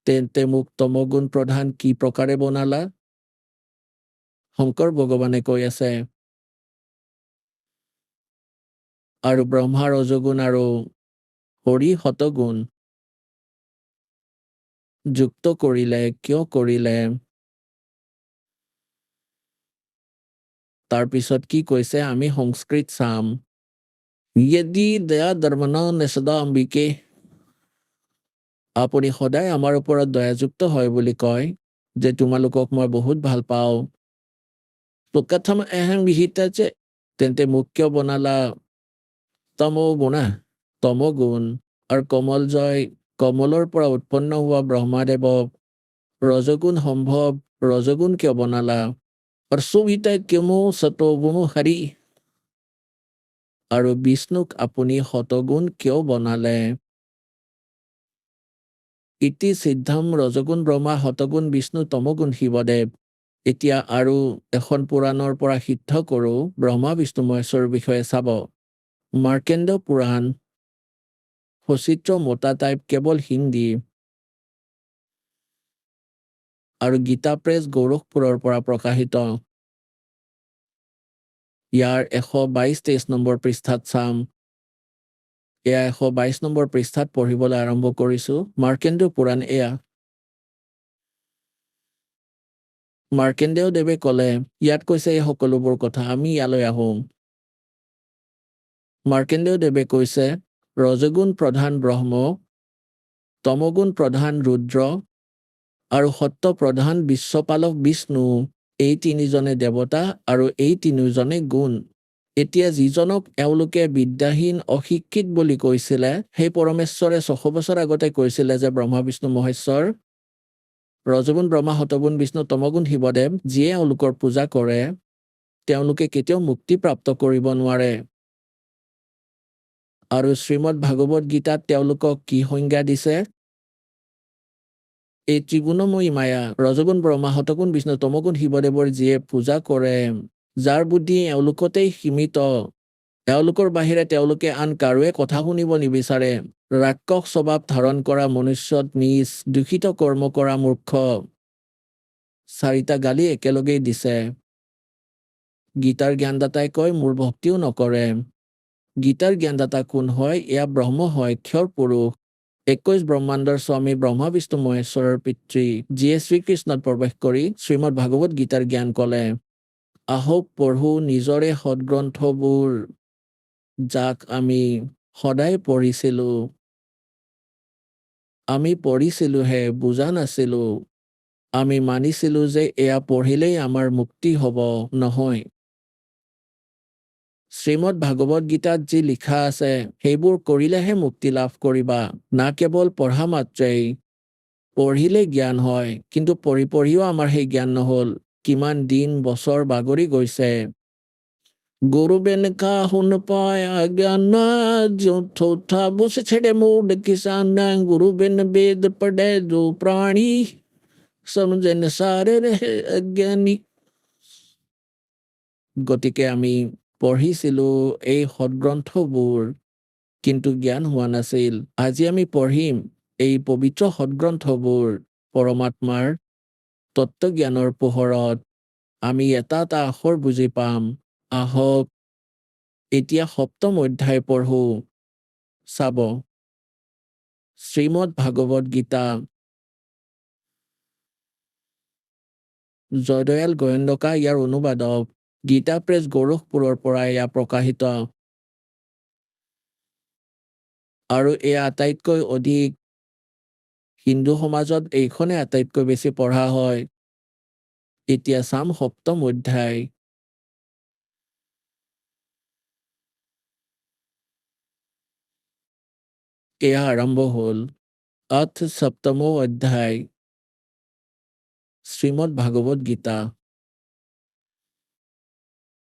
তেন্তে মোক তমগুণ প্ৰধান কি প্ৰকাৰে বনালা? শংকৰ ভগৱানে কৈ আছে। আৰু ব্ৰহ্মা ৰজগুণ আৰু হৰি শতগুণ যুক্ত কৰিলে, কিয় কৰিলে? তাৰপিছত কি কৈছে আমি সংস্কৃত চাম। यदि दया धर्मना नेसदा अम्बिके, আপুনি সদায় আমাৰ ওপৰত দয়াযুক্ত হয় বুলি কয় যে তোমালোকক মই বহুত ভাল পাওঁ, প্ৰথম এহেম বিহিতাছে, তেন্তে মোক কিয় বনালা তমগুণা, তমগুণ? আৰু কমল জয়, কমলৰ পৰা উৎপন্ন হোৱা ব্ৰহ্মাদেৱক ৰজগুণ সম্ভৱ, ৰজগুণ কিয় বনালা? আৰু সুবিতা কিয়মো সতগুণো হৰি, আৰু বিষ্ণুক আপুনি শতগুণ কিয় বনালে? ইতি সিদ্ধাম ৰজগুণ ব্ৰহ্মা শতগুণ বিষ্ণু তমগুণ শিৱদেৱ। এতিয়া আৰু এখন পুৰাণৰ পৰা সিদ্ধ কৰোঁ ব্ৰহ্মা বিষ্ণু মহেশ্বৰৰ বিষয়ে চাব। মাৰ্কেণ্ড পুৰাণ, সচিত্ৰ মোটা টাইপ, কেৱল হিন্দী, আৰু গীতা প্ৰেছ গোৰখপুৰৰ পৰা প্ৰকাশিত। ইয়াৰ 122-23 নম্বৰ পৃষ্ঠাত চাম। এয়া 122 নম্বৰ পৃষ্ঠাত পঢ়িবলৈ আৰম্ভ কৰিছো। মাৰ্কেণ্ড পুৰাণ এয়া। মাৰ্কেণ্ডেয় দেৱে ক'লে, ইয়াত কৈছে এই সকলোবোৰ কথা, আমি ইয়ালৈ আহোঁ। মাৰ্কেণ্ডেয় দেৱে কৈছে ৰজগুণ প্ৰধান ব্ৰহ্ম, তমগুণ প্ৰধান ৰুদ্ৰ আৰু সত্য প্ৰধান বিশ্বপালক বিষ্ণু, এই তিনিজনে দেৱতা আৰু এই তিনিজনে গুণ। এতিয়া যিজনক এওঁলোকে বিদ্যাহীন অশিক্ষিত বুলি কৈছিলে, সেই পৰমেশ্বৰে 600 বছৰ আগতে কৈছিলে যে ব্ৰহ্মা বিষ্ণু মহেশ্বৰ ৰজগুণ ব্ৰহ্মা শতগুণ বিষ্ণু তমগুণ শিৱদেৱ, যিয়ে এওঁলোকৰ পূজা কৰে তেওঁলোকে কেতিয়াও মুক্তি প্ৰাপ্ত কৰিব নোৱাৰে। আৰু শ্ৰীমদ ভাগৱত গীতাত তেওঁলোকক কি সংজ্ঞা দিছে? এই ত্ৰিগুণময়ী মায়া ৰজগুণ ব্ৰহ্মা শতগুণ বিষ্ণু তমগুণ শিৱদেৱৰ যিয়ে পূজা কৰে, যাৰ বুদ্ধি এওঁলোকতেই সীমিত, এওঁলোকৰ বাহিৰে তেওঁলোকে আন কাৰোৱে কথা শুনিব নিবিচাৰে, ৰাক্ষস স্বভাৱ ধাৰণ কৰা মনুষ্যত নীচ, দূষিত কৰ্ম কৰা মূৰ্খ, 4টা গালি একেলগেই দিছে। গীতাৰ জ্ঞানদাতাই কয় মোৰ ভক্তিও নকৰে। গীতাৰ জ্ঞানদাতা কোন হয়? এয়া ব্ৰহ্ম হয়, ক্ষৰ পুৰুষ, 21 ব্ৰহ্মাণ্ডৰ স্বামী ব্ৰহ্মা বিষ্ণু মহেশ্বৰৰ পিতৃ, যিয়ে শ্ৰীকৃষ্ণত প্ৰৱেশ কৰি শ্ৰীমদ ভাগৱত গীতাৰ জ্ঞান ক'লে। আহক পঢ়ো নিজৰে সদগ্ৰন্থবোৰ, যাক আমি সদায় পঢ়িছিলো। আমি পঢ়িছিলোহে, বুজা নাছিলো। আমি মানিছিলো যে এয়া পঢ়িলেই আমাৰ মুক্তি হ'ব, নহয়। শ্ৰীমদ ভাগৱত গীতাত যি লিখা আছে সেইবোৰ কৰিলেহে মুক্তি লাভ কৰিবা, না কেৱল পঢ়া মাত্ৰেই। পঢ়িলেই জ্ঞান হয়, কিন্তু পঢ়িও আমাৰ সেই জ্ঞান নহল। কিমান দিন বছৰ বাগৰি গৈছে। গুরু বিন কাহু ন পায়া জ্ঞান, जो थोथा बुस छड़े मूड किसान, गुरु बिन वेद पढ़े जो प्राणी, समझे न सारे रहे अज्ञानी। গতিকে আমি পঢ়িছিলো এই সদগ্ৰন্থবোৰ, কিন্তু জ্ঞান হোৱা নাছিল। আজি আমি পঢ়িম এই পবিত্ৰ সদগ্ৰন্থবোৰ। পৰমাত্মাৰ তত্ত্বজ্ঞানৰ পোহৰত আমি এটা এটা আখৰ বুজি পাম। আহক এতিয়া 7ম অধ্যায় পঢ়ো। চাব, শ্ৰীমদ ভাগৱত গীতা, জয়দয়াল গোয়েন্দকা ইয়াৰ অনুবাদক। গীতা প্ৰেছ গোৰখপুৰৰ পৰা এয়া প্ৰকাশিত। আৰু এয়া আটাইতকৈ অধিক হিন্দু সমাজত এইখনে আটাইতকৈ বেছি পঢ়া হয়। এতিয়া চাম 7ম অধ্যায়। এয়া আৰম্ভ হ'ল। অথ 7ম অধ্যায়, শ্ৰীমদ ভাগৱত গীতা।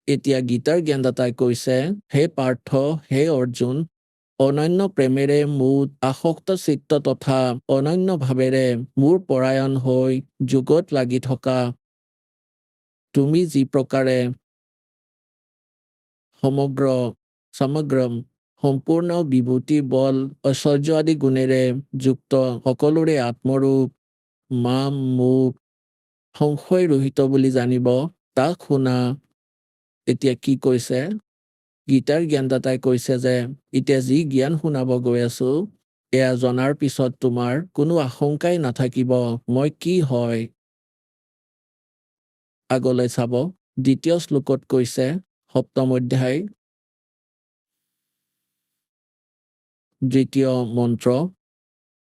এতিয়া গীতাৰ জ্ঞানদাতাই কৈছে, হে পাৰ্থ, হে অৰ্জুন, অনন্য প্ৰেমেৰে মোৰ আসক্ত চিত্ত তথা অনন্য ভাৱেৰে মোৰ পৰায়ণ হৈ যোগত লাগি থকা তুমি যি প্ৰকাৰে সমগ্ৰ সম্পূৰ্ণ বিভূতি বল ঐশ্বৰ্য আদি গুণেৰে যুক্ত সকলোৰে আত্মৰূপ মোক সংশয় ৰহিত বুলি জানিব, তাক শুনা। এতিয়া কি কৈছে? গীতাৰ জ্ঞানদাতাই কৈছে যে এতিয়া যি জ্ঞান শুনাব গৈ আছো, এয়া জনাৰ পিছত তোমাৰ কোনো আশংকাই নাথাকিব মই কি হয়। আগলৈ চাব, 2য় শ্লোকত কৈছে, 7ম অধ্যায় 3য় মন্ত্ৰ,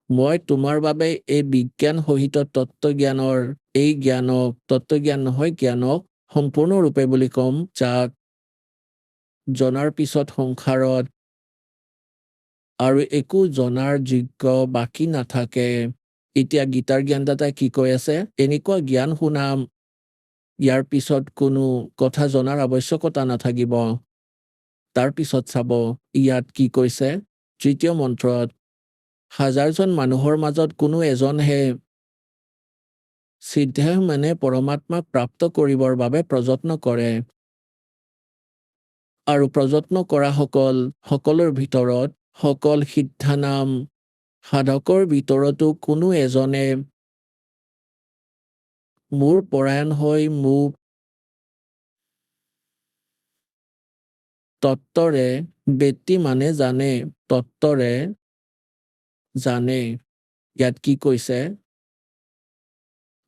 মই তোমাৰ বাবে এই বিজ্ঞান সহিত তত্ত্বজ্ঞানৰ, এই জ্ঞানক, তত্ত্বজ্ঞান নহয় জ্ঞানক সম্পূৰ্ণৰূপে বুলি কম, যাক জনাৰ পিছত সংসাৰত আৰু একো জনাৰ যোগ্য বাকী নাথাকে। এতিয়া গীতাৰ জ্ঞানদাতাই কি কৈ আছে? এনেকুৱা জ্ঞান শুনাম, ইয়াৰ পিছত কোনো কথা জনাৰ আৱশ্যকতা নাথাকিব। তাৰ পিছত চাব, ইয়াত কি কৈছে? 3য় মন্ত্ৰত, 1000জন মানুহৰ মাজত কোনো এজনহে সিদ্ধ মানে পৰমাত্মাক প্ৰাপ্ত কৰিবৰ বাবে প্ৰযত্ন কৰে। আৰু প্ৰযত্ন কৰা সকলৰ ভিতৰত, সকল সিদ্ধানাম সাধকৰ ভিতৰতো কোনো এজনে মোৰ পৰায়ণ হৈ মোক তত্ত্বৰে বেতি মানে জানে, তত্ত্বৰে জানে। ইয়াত কি কৈছে?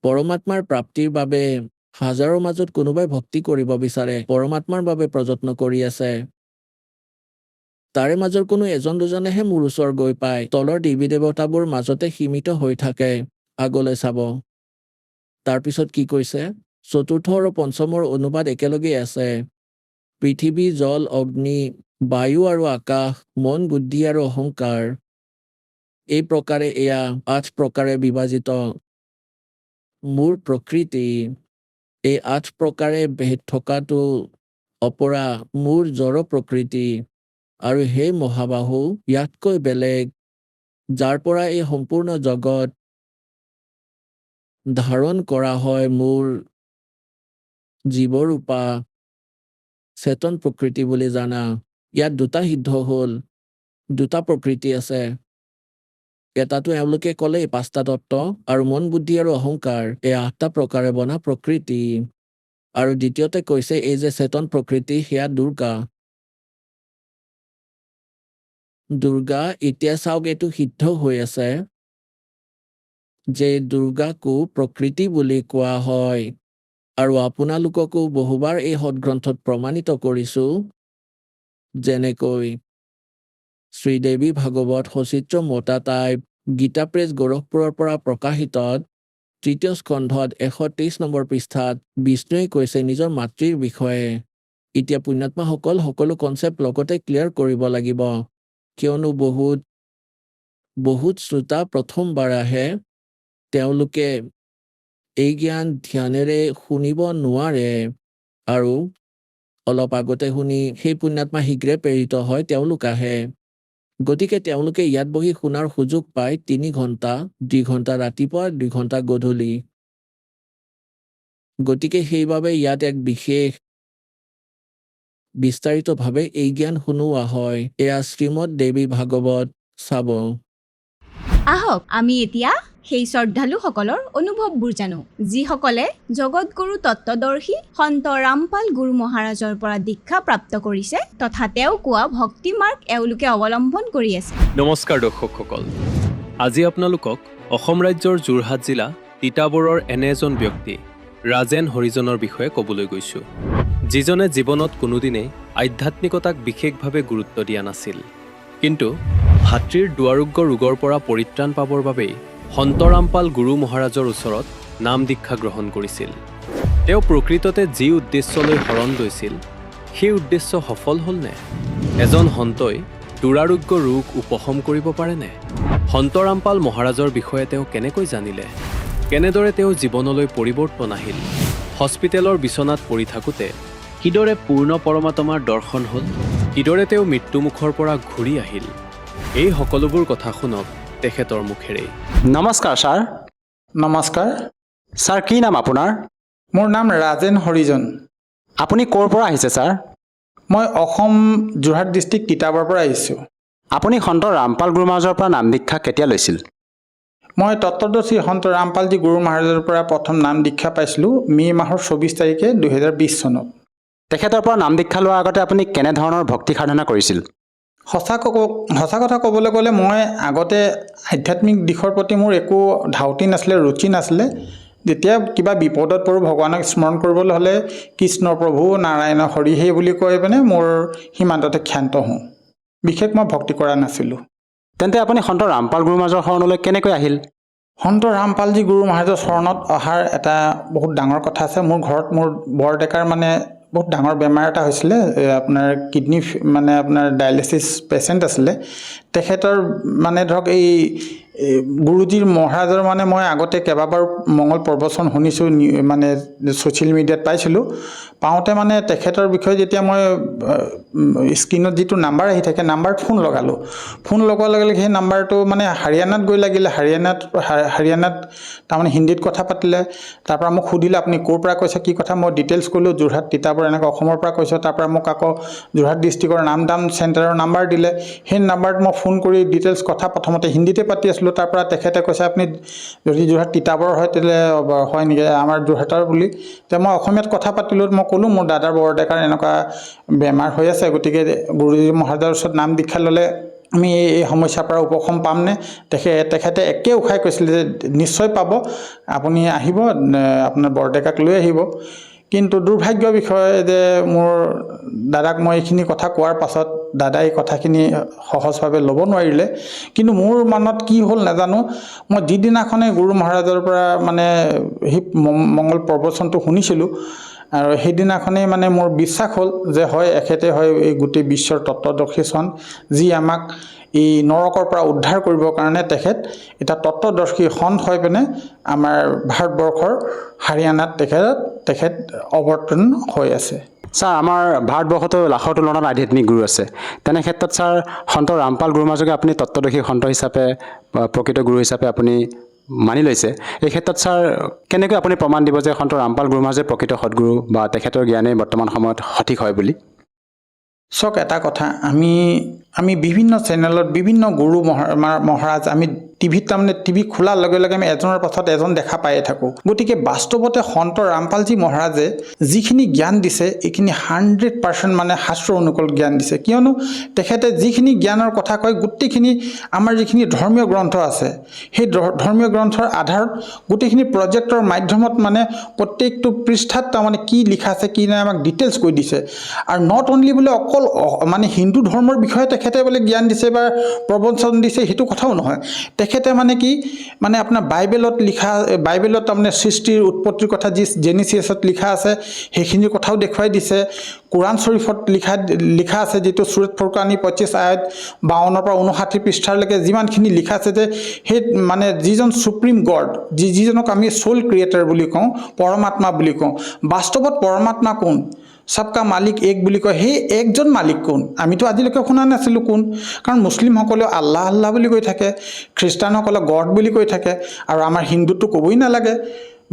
পৰমাত্মাৰ প্ৰাপ্তিৰ বাবে 1000ৰ মাজত কোনোবাই ভক্তি কৰিব বিচাৰে, পৰমাত্মাৰ বাবে প্ৰযত্ন কৰি আছে। তাৰে মাজৰ কোনো এজন দুজনেহে মোৰ ওচৰ গৈ পায়, তলৰ দেৱী দেৱতাবোৰ মাজতে সীমিত হৈ থাকে। আগলৈ চাব, তাৰপিছত কি কৈছে? 4ৰ্থ আৰু 5মৰ অনুবাদ একেলগেই আছে। পৃথিৱী, জল, অগ্নি, বায়ু আৰু আকাশ, মন, বুদ্ধি আৰু অহংকাৰ, এই প্ৰকাৰে এয়া 8 প্ৰকাৰে বিভাজিত মোৰ প্ৰকৃতি। এই 8 প্ৰকাৰে ভেদ থকাটো অপৰা মোৰ জড় প্ৰকৃতি আৰু সেই মহাবাহু ইয়াতকৈ বেলেগ, যাৰ পৰা এই সম্পূৰ্ণ জগত ধাৰণ কৰা হয়, মোৰ জীৱৰূপা চেতন প্ৰকৃতি বুলি জানা। ইয়াত দুটা সিদ্ধ হ'ল, দুটা প্ৰকৃতি আছে। এটাটো এওঁলোকে ক'লেই 5টা তত্ত্ব আৰু মন, বুদ্ধি আৰু অহংকাৰ, এই 8টা প্ৰকাৰে বনা প্ৰকৃতি। আৰু দ্বিতীয়তে কৈছে এই যে চেতন প্ৰকৃতি, সেয়া দুৰ্গা। দুৰ্গা এতিয়া চাওক, এইটো সিদ্ধ হৈ আছে যে দুৰ্গাকো প্ৰকৃতি বুলি কোৱা হয়। আৰু আপোনালোককো বহুবাৰ এই সৎগ্ৰন্থত প্ৰমাণিত কৰিছোঁ, যেনেকৈ শ্ৰীদেৱী ভাগৱত সচিত্ৰ মোটা টাইপ গীতা প্ৰেছ গোৰখপুৰৰ পৰা প্ৰকাশিতত 3য় স্কন্ধত 123 নম্বৰ পৃষ্ঠাত বিষ্ণুৱে কৈছে নিজৰ মাতৃৰ বিষয়ে। এতিয়া পুণ্যাত্মাসকল সকলো কনচেপ্ট লগতে ক্লিয়াৰ কৰিব লাগিব, কিয়নো বহুত শ্ৰোতা প্ৰথমবাৰ আহে, তেওঁলোকে এই জ্ঞান ধ্যানেৰে শুনিব নোৱাৰে আৰু অলপ আগতে শুনি সেই পুণ্যাত্মা শীঘ্ৰে প্ৰেৰিত হয়, তেওঁলোক আহে। গতিকে তেওঁলোকে ইয়াত বহি শুনাৰ সুযোগ পায় 3 ঘণ্টা, 2 ঘণ্টা ৰাতিপুৱা, 2 ঘণ্টা গধূলি। গতিকে সেইবাবে ইয়াত এক বিশেষ বিস্তাৰিতভাৱে এই জ্ঞান শুনোৱা হয়। এয়া শ্ৰীমদ দেৱী ভাগৱত চাব। আহক আমি এতিয়া সেই শ্ৰদ্ধালুসকলৰ অনুভৱবোৰ জানো, যিসকলে জগতগুৰু তত্ত্বদৰ্শী সন্ত ৰামপাল গুৰু মহাৰাজৰ পৰা দীক্ষা প্ৰাপ্ত কৰিছে তথা তেওঁ কোৱা ভক্তি মাৰ্গ এওঁলোকে অৱলম্বন কৰি আছে। নমস্কাৰ দৰ্শকসকল, আজি আপোনালোকক অসম ৰাজ্যৰ যোৰহাট জিলা তিতাবৰৰ এনে এজন ব্যক্তি ৰাজেন হৰিজনৰ বিষয়ে ক'বলৈ গৈছোঁ, যিজনে জীৱনত কোনোদিনেই আধ্যাত্মিকতাক বিশেষভাৱে গুৰুত্ব দিয়া নাছিল। কিন্তু ভাতৃৰ দুৱাৰোগ্য ৰোগৰ পৰা পৰিত্ৰাণ পাবৰ বাবেই সন্ত ৰামপাল গুৰু মহাৰাজৰ ওচৰত নাম দীক্ষা গ্ৰহণ কৰিছিল। তেওঁ প্ৰকৃততে যি উদ্দেশ্যলৈ শৰণ লৈছিল, সেই উদ্দেশ্য সফল হ'লনে? এজন সন্তই দুৰাৰোগ্য ৰোগ উপশম কৰিব পাৰেনে? সন্ত ৰামপাল মহাৰাজৰ বিষয়ে তেওঁ কেনেকৈ জানিলে? কেনেদৰে তেওঁ জীৱনলৈ পৰিৱৰ্তন আহিল? হস্পিটেলৰ বিচনাত পৰি থাকোঁতে কিদৰে পূৰ্ণ পৰমাত্মাৰ দৰ্শন হ'ল? কিদৰে তেওঁ মৃত্যুমুখৰ পৰা ঘূৰি আহিল? এই সকলোবোৰ কথা শুনক তেখেতৰ মুখেৰেই। নমস্কাৰ ছাৰ। নমস্কাৰ, ছাৰ, কি নাম আপোনাৰ? মোৰ নাম ৰাজেন হৰিজন। আপুনি ক'ৰ পৰা আহিছে ছাৰ? মই অসম যোৰহাট ডিষ্ট্ৰিক্ট তিতাবৰৰ পৰা আহিছোঁ। আপুনি সন্ত ৰামপাল গুৰু মহাৰাজৰ পৰা নাম দীক্ষা কেতিয়া লৈছিল? মই তত্ত্বদৰ্শী সন্ত ৰামপালজী গুৰু মহাৰাজৰ পৰা প্ৰথম নাম দীক্ষা পাইছিলোঁ মে' মাহৰ 24 তাৰিখে 2020 চনত। তেখেতৰ পৰা নাম দীক্ষা লোৱাৰ আগতে আপুনি কেনেধৰণৰ ভক্তি সাধনা কৰিছিল? সঁচা কথা ক'বলৈ গ'লে মই আগতে আধ্যাত্মিক দিশৰ প্ৰতি মোৰ একো ধাউতি নাছিলে, ৰুচি নাছিলে। যেতিয়া কিবা বিপদত পৰোঁ, ভগৱানক স্মৰণ কৰিবলৈ হ'লে কৃষ্ণ প্ৰভু নাৰায়ণ হৰি হে বুলি কৈ মানে মোৰ সীমান্ততে ক্ষান্ত হওঁ। বিশেষ মই ভক্তি কৰা নাছিলোঁ। তেন্তে আপুনি সন্ত ৰামপাল গুৰু মহাৰাজৰ শৰণলৈ কেনেকৈ আহিল? সন্ত ৰামপালজী গুৰু মহাৰাজৰ চৰণত অহাৰ এটা বহুত ডাঙৰ কথা আছে। মোৰ ঘৰত মোৰ বৰ ডেকাৰ মানে বহুত ডাঙৰ বেমাৰ এটা হৈছিলে, আপোনাৰ কিডনী মানে আপোনাৰ ডায়েলিচিছ পেচেণ্ট আছিলে। তেখেতৰ মানে ধৰক এই গুৰুজীৰ মহাৰাজৰ মানে মই আগতে কেইবাবাৰো মংগল প্ৰবচন শুনিছোঁ, মানে ছ'চিয়েল মিডিয়াত পাইছিলোঁ। পাওঁতে মানে তেখেতৰ বিষয়ে যেতিয়া মই স্ক্ৰীণত যিটো নাম্বাৰ আহি থাকে, নাম্বাৰত ফোন লগালোঁ। ফোন লগোৱাৰ লগে লগে সেই নাম্বাৰটো মানে হাৰিয়ানাত গৈ লাগিলে। হাৰিয়ানাত তাৰমানে হিন্দীত কথা পাতিলে। তাৰপৰা মোক সুধিলে আপুনি ক'ৰ পৰা কৈছে, কি কথা। মই ডিটেইলছ ক'লোঁ, যোৰহাট তিতাবৰ এনেকৈ অসমৰ পৰা কৈছোঁ। তাৰপৰা মোক আকৌ যোৰহাট ডিষ্ট্ৰিক্টৰ নামদান চেণ্টাৰৰ নাম্বাৰ দিলে। সেই নাম্বাৰত মই ফোন কৰি ডিটেইলছ কথা প্ৰথমতে হিন্দীতে পাতি আছিলোঁ। তাৰপৰা তেখেতে কৈছে আপুনি যদি যোৰহাট তিতাবৰ হয় তেতিয়াহ'লে হয় নেকি আমাৰ যোৰহাটৰ বুলি। তেতিয়া মই অসমীয়াত কথা পাতিলোঁ। মই ক'লোঁ মোৰ দাদাৰ বৰ ডেকাৰ এনেকুৱা বেমাৰ হৈ আছে, গতিকে গুৰুজী মহাৰাজৰ ওচৰত নাম দীক্ষা ল'লে আমি এই সমস্যাৰ পৰা উপশম পামনে? তেখেতে একে উশাই কৈছিলে যে নিশ্চয় পাব, আপুনি আহিব, আপোনাৰ বৰডেকাক লৈ আহিব। কিন্তু দুৰ্ভাগ্যৰ বিষয় যে মোৰ দাদাক মই এইখিনি কথা কোৱাৰ পাছত দাদাই কথাখিনি সহজভাৱে ল'ব নোৱাৰিলে। কিন্তু মোৰ মনত কি হ'ল নাজানো, মই যিদিনাখনে গুৰু মহাৰাজৰ পৰা মানে সেই মংগল প্ৰবচনটো শুনিছিলোঁ, আৰু সেইদিনাখনেই মানে মোৰ বিশ্বাস হ'ল যে হয় এখেতে হয় এই গোটেই বিশ্বৰ তত্ত্বদৰ্শীজন যি আমাক এই নৰকৰ পৰা উদ্ধাৰ কৰিবৰ কাৰণে তেখেত এটা তত্ত্বদৰ্শী সন্ত হৈ পিনে আমাৰ ভাৰতবৰ্ষৰ হাৰিয়ানাত তেখেত অৱতীৰ্ণ হৈ আছে। ছাৰ আমাৰ ভাৰতবৰ্ষতো লাখৰ তুলনাত আধ্যাত্মিক গুৰু আছে, তেনে ক্ষেত্ৰত ছাৰ সন্ত ৰামপাল গুৰু মাজকে আপুনি তত্ত্বদৰ্শী সন্ত হিচাপে বা প্ৰকৃত গুৰু হিচাপে আপুনি মানি লৈছে। এই ক্ষেত্ৰত ছাৰ কেনেকৈ আপুনি প্ৰমাণ দিব যে সন্ত ৰামপাল গুৰু মাজে প্ৰকৃত সদগুৰু বা তেখেতৰ জ্ঞানে বৰ্তমান সময়ত সঠিক হয় বুলি? চাওক এটা কথা, আমি বিভিন্ন চেনেলত বিভিন্ন গুৰু মহাৰাজ আমি টিভিত তাৰমানে টিভি খোলাৰ লগে লগে আমি এজনৰ পাছত এজন দেখা পায়ে থাকোঁ। গতিকে বাস্তৱতে সন্ত ৰামপালজী মহাৰাজে যিখিনি জ্ঞান দিছে এইখিনি 100% মানে শাস্ত্ৰ অনুকূল জ্ঞান দিছে। কিয়নো তেখেতে যিখিনি জ্ঞানৰ কথা কয় গোটেইখিনি আমাৰ যিখিনি ধৰ্মীয় গ্ৰন্থ আছে সেই ধৰ্মীয় গ্ৰন্থৰ আধাৰত গোটেইখিনি প্ৰজেক্টৰ মাধ্যমত মানে প্ৰত্যেকটো পৃষ্ঠাত তাৰমানে কি লিখা আছে কি নাই আমাক ডিটেইলছ কৈ দিছে। আৰু নট অনলি বোলে অকল মানে হিন্দু ধৰ্মৰ বিষয়ে তেখেতে বোলে জ্ঞান দিছে বা প্ৰবঞ্চন দিছে সেইটো কথাও নহয়। তেখেতে মানে কি মানে আপোনাৰ বাইবেলত তাৰমানে সৃষ্টিৰ উৎপত্তিৰ কথা যি জেনেচিছত লিখা আছে সেইখিনিৰ কথাও দেখুৱাই দিছে। কোৰাণ শ্বৰীফত লিখা আছে যিটো চুৰত ফুৰকানী 25 আয়াত 52 পৰা 59 পৃষ্ঠালৈকে যিমানখিনি লিখা আছে যে সেই মানে যিজন সুপ্ৰিম গড যিজনক আমি সোল ক্ৰিয়েটাৰ বুলি কওঁ, পৰমাত্মা বুলি কওঁ, বাস্তৱত পৰমাত্মা কোন? সবকা মালিক এক বুলি কয়, সেই একজন মালিক কোন? আমিতো আজিলৈকে শুনা নাছিলোঁ কোন। কাৰণ মুছলিমসকলেও আল্লাহ আল্লাহ বুলি কৈ থাকে, খ্ৰীষ্টানসকলে গড বুলি কৈ থাকে, আৰু আমাৰ হিন্দুতো ক'বই নালাগে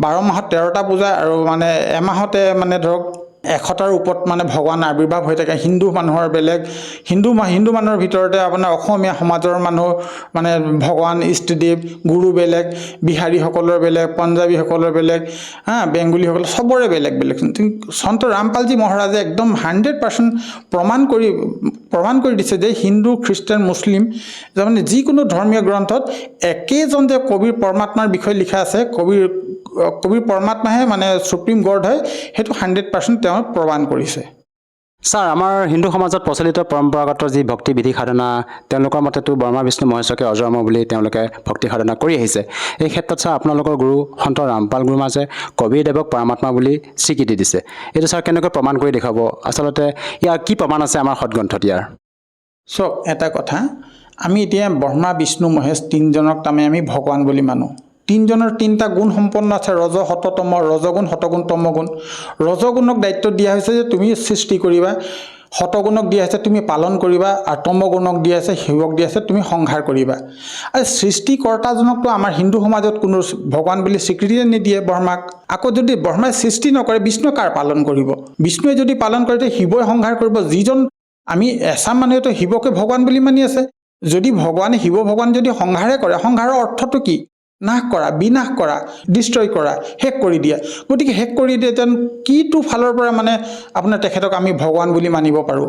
12 মাহত 13টা পূজা আৰু মানে এমাহতে মানে ধৰক 100টাৰ ওপৰত মানে ভগৱান আৱিৰ্ভাৱ হৈ থাকে। হিন্দু মানুহৰ বেলেগ, হিন্দু মানুহৰ ভিতৰতে আপোনাৰ অসমীয়া সমাজৰ মানুহ মানে ভগৱান ইষ্টদেৱ গুৰু বেলেগ, বিহাৰীসকলৰ বেলেগ, পঞ্জাৱীসকলৰ বেলেগ, বেংগলীসকলৰ চবৰে বেলেগ বেলেগ। সন্ত ৰামপালজী মহাৰাজে একদম 100% প্ৰমাণ কৰি দিছে যে হিন্দু খ্ৰীষ্টান মুছলিম তাৰমানে যিকোনো ধৰ্মীয় গ্ৰন্থত একেজন যে কবিৰ পৰমাত্মাৰ বিষয়ে লিখা আছে, কবিৰ পৰমাত্মাহে মানে সুপ্ৰিম গড হয়, সেইটো 100% তেওঁ প্ৰমাণ কৰিছে। ছাৰ আমাৰ হিন্দু সমাজত প্ৰচলিত পৰম্পৰাগত যি ভক্তি বিধি সাধনা তেওঁলোকৰ মতেতো ব্ৰহ্মা বিষ্ণু মহেশ্বৰকে অজৰাম বুলি তেওঁলোকে ভক্তি সাধনা কৰি আহিছে। এই ক্ষেত্ৰত ছাৰ আপোনালোকৰ গুৰু সন্ত ৰামপাল গুৰু মাজে কবিৰ দেৱক পৰমাত্মা বুলি স্বীকৃতি দিছে। এইটো ছাৰ কেনেকৈ প্ৰমাণ কৰি দেখুৱাব? আচলতে ইয়াৰ কি প্ৰমাণ আছে আমাৰ সদগ্ৰন্থত ইয়াৰ? চাওক এটা কথা, আমি এতিয়া ব্ৰহ্মা বিষ্ণু মহেশ তিনিজনক তাৰমানে আমি ভগৱান বুলি মানো। তিনিজনৰ 3টা গুণ সম্পন্ন আছে, ৰজগুণ শতগুণ তমগুণ। ৰজগুণক দায়িত্ব দিয়া হৈছে যে তুমি সৃষ্টি কৰিবা, শতগুণক দিয়া হৈছে তুমি পালন কৰিবা, আৰু তমগুণক দিয়া আছে শিৱক দিয়া আছে তুমি সংহাৰ কৰিবা। আৰু সৃষ্টিকৰ্তাজনকতো আমাৰ হিন্দু সমাজত কোনো ভগৱান বুলি স্বীকৃতি নিদিয়ে ব্ৰহ্মাক। আকৌ যদি ব্ৰহ্মাই সৃষ্টি নকৰে বিষ্ণুৱে কাৰ পালন কৰিব? বিষ্ণুৱে যদি পালন কৰে তেতিয়া শিৱই সংহাৰ কৰিব। যিজন আমি এচাম মানুহেতো শিৱকে ভগৱান বুলি মানি আছে। যদি ভগৱানে শিৱ ভগৱান যদি সংহাৰে কৰে, সংহাৰৰ অৰ্থটো কি? নাশ কৰা, বিনাশ কৰা, ডিষ্ট্ৰয় কৰা, শেষ কৰি দিয়া। গতিকে শেষ কৰি দিয়ে যেন কিটো ফালৰ পৰা মানে আপোনাৰ তেখেতক আমি ভগৱান বুলি মানিব পাৰোঁ?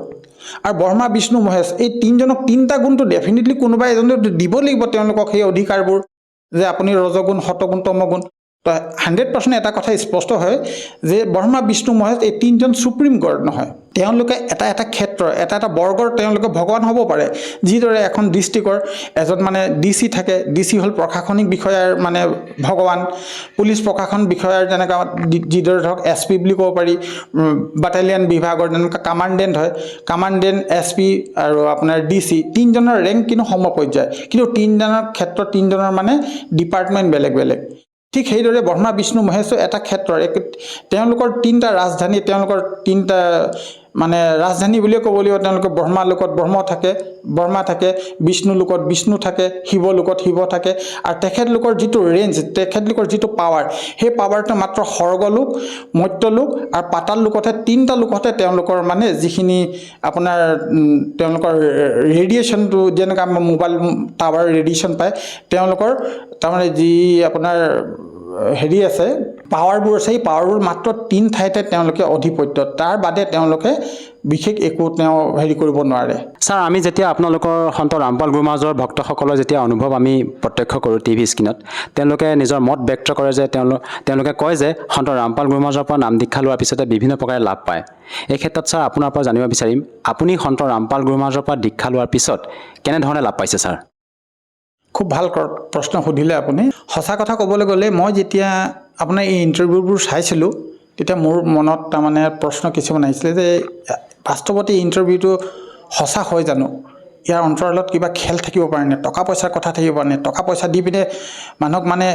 আৰু ব্ৰহ্মা বিষ্ণু মহেশ এই তিনিজনক 3টা গুণটো ডেফিনেটলি কোনোবা এজনে দিব লাগিব তেওঁলোকক সেই অধিকাৰবোৰ, যে আপুনি ৰজগুণ শতগুণ তমগুণ। তো 100% এটা কথা স্পষ্ট হয় যে ব্ৰহ্মা বিষ্ণু মহেশ এই 3জন সুপ্ৰিম গড নহয়। তেওঁলোকে এটা ক্ষেত্ৰ এটা বৰ্গৰ তেওঁলোকে ভগৱান হ'ব পাৰে। যিদৰে এখন ডিষ্ট্ৰিক্টৰ এজন মানে DC থাকে, DC হ'ল প্ৰশাসনিক বিষয়াৰ মানে ভগৱান, পুলিচ প্ৰশাসন বিষয়াৰ যেনেকৈ যিদৰে ধৰক SP বুলি ক'ব পাৰি, বাটালিয়ন বিভাগৰ যেনেকৈ কামাণ্ডেণ্ট হয়, কামাণ্ডেণ্ট SP আৰু আপোনাৰ DC, 3জনৰ ৰেংক কিন্তু সমপৰ্যায়, কিন্তু 3জনৰ ক্ষেত্ৰত 3জনৰ মানে ডিপাৰ্টমেণ্ট বেলেগ বেলেগ। ঠিক সেইদৰে ব্ৰহ্মা বিষ্ণু মহেশো এটা ক্ষেত্ৰৰ তেওঁলোকৰ 3টা ৰাজধানী, তেওঁলোকৰ 3টা মানে ৰাজধানী বুলিয়ে ক'ব লাগিব। তেওঁলোকে ব্ৰহ্মা লোকত ব্ৰহ্মা থাকে, বিষ্ণু লোকত বিষ্ণু থাকে, শিৱ লোকত শিৱ থাকে। আৰু তেখেতলোকৰ যিটো ৰেঞ্জ, তেখেতলোকৰ যিটো পাৱাৰ, সেই পাৱাৰটো মাত্ৰ স্বৰ্গলোক, মৰ্ত্যলোক আৰু পাতাল লোকতহে, 3টা লোকতহে তেওঁলোকৰ মানে যিখিনি আপোনাৰ তেওঁলোকৰ ৰেডিয়েশ্যনটো যেনেকৈ আমাৰ মোবাইল টাৱাৰ ৰেডিয়েশ্যন পায়, তেওঁলোকৰ তাৰমানে যি আপোনাৰ হেৰি আছে পাৱাৰবোৰ আছে, সেই পাৱাৰবোৰ মাত্ৰ 3 ঠাইতে তেওঁলোকে অধিপত্য, তাৰ বাদে তেওঁলোকে বিশেষ একো হেৰি কৰিব নোৱাৰে। ছাৰ আমি যেতিয়া আপোনালোকৰ সন্ত ৰামপাল গুৰু মহাৰাজৰ ভক্তসকলৰ যেতিয়া অনুভৱ আমি প্ৰত্যক্ষ কৰোঁ টিভি স্ক্ৰীণত, তেওঁলোকে নিজৰ মত ব্যক্ত কৰে যে তেওঁলোকে কয় যে সন্ত ৰামপাল গুৰু মহাৰাজৰ পৰা নাম দীক্ষা লোৱাৰ পিছতে বিভিন্ন প্ৰকাৰে লাভ পায়। এই ক্ষেত্ৰত ছাৰ আপোনাৰ পৰা জানিব বিচাৰিম, আপুনি সন্ত ৰামপাল গুৰু মহাৰাজৰ পৰা দীক্ষা লোৱাৰ পিছত কেনেধৰণে লাভ পাইছে ছাৰ? খুব ভাল প্ৰশ্ন সুধিলে আপুনি। সঁচা কথা ক'বলৈ গ'লে মই যেতিয়া আপোনাৰ এই ইণ্টাৰভিউবোৰ চাইছিলোঁ, তেতিয়া মোৰ মনত তাৰমানে প্ৰশ্ন কিছুমান আহিছিলে যে বাস্তৱতে ইণ্টাৰভিউটো সঁচা হয় জানো, ইয়াৰ অন্তৰালত কিবা খেল থাকিব পাৰেনে, টকা পইচাৰ কথা থাকিব পাৰেনে, টকা পইচা দি পিনে মানুহক মানে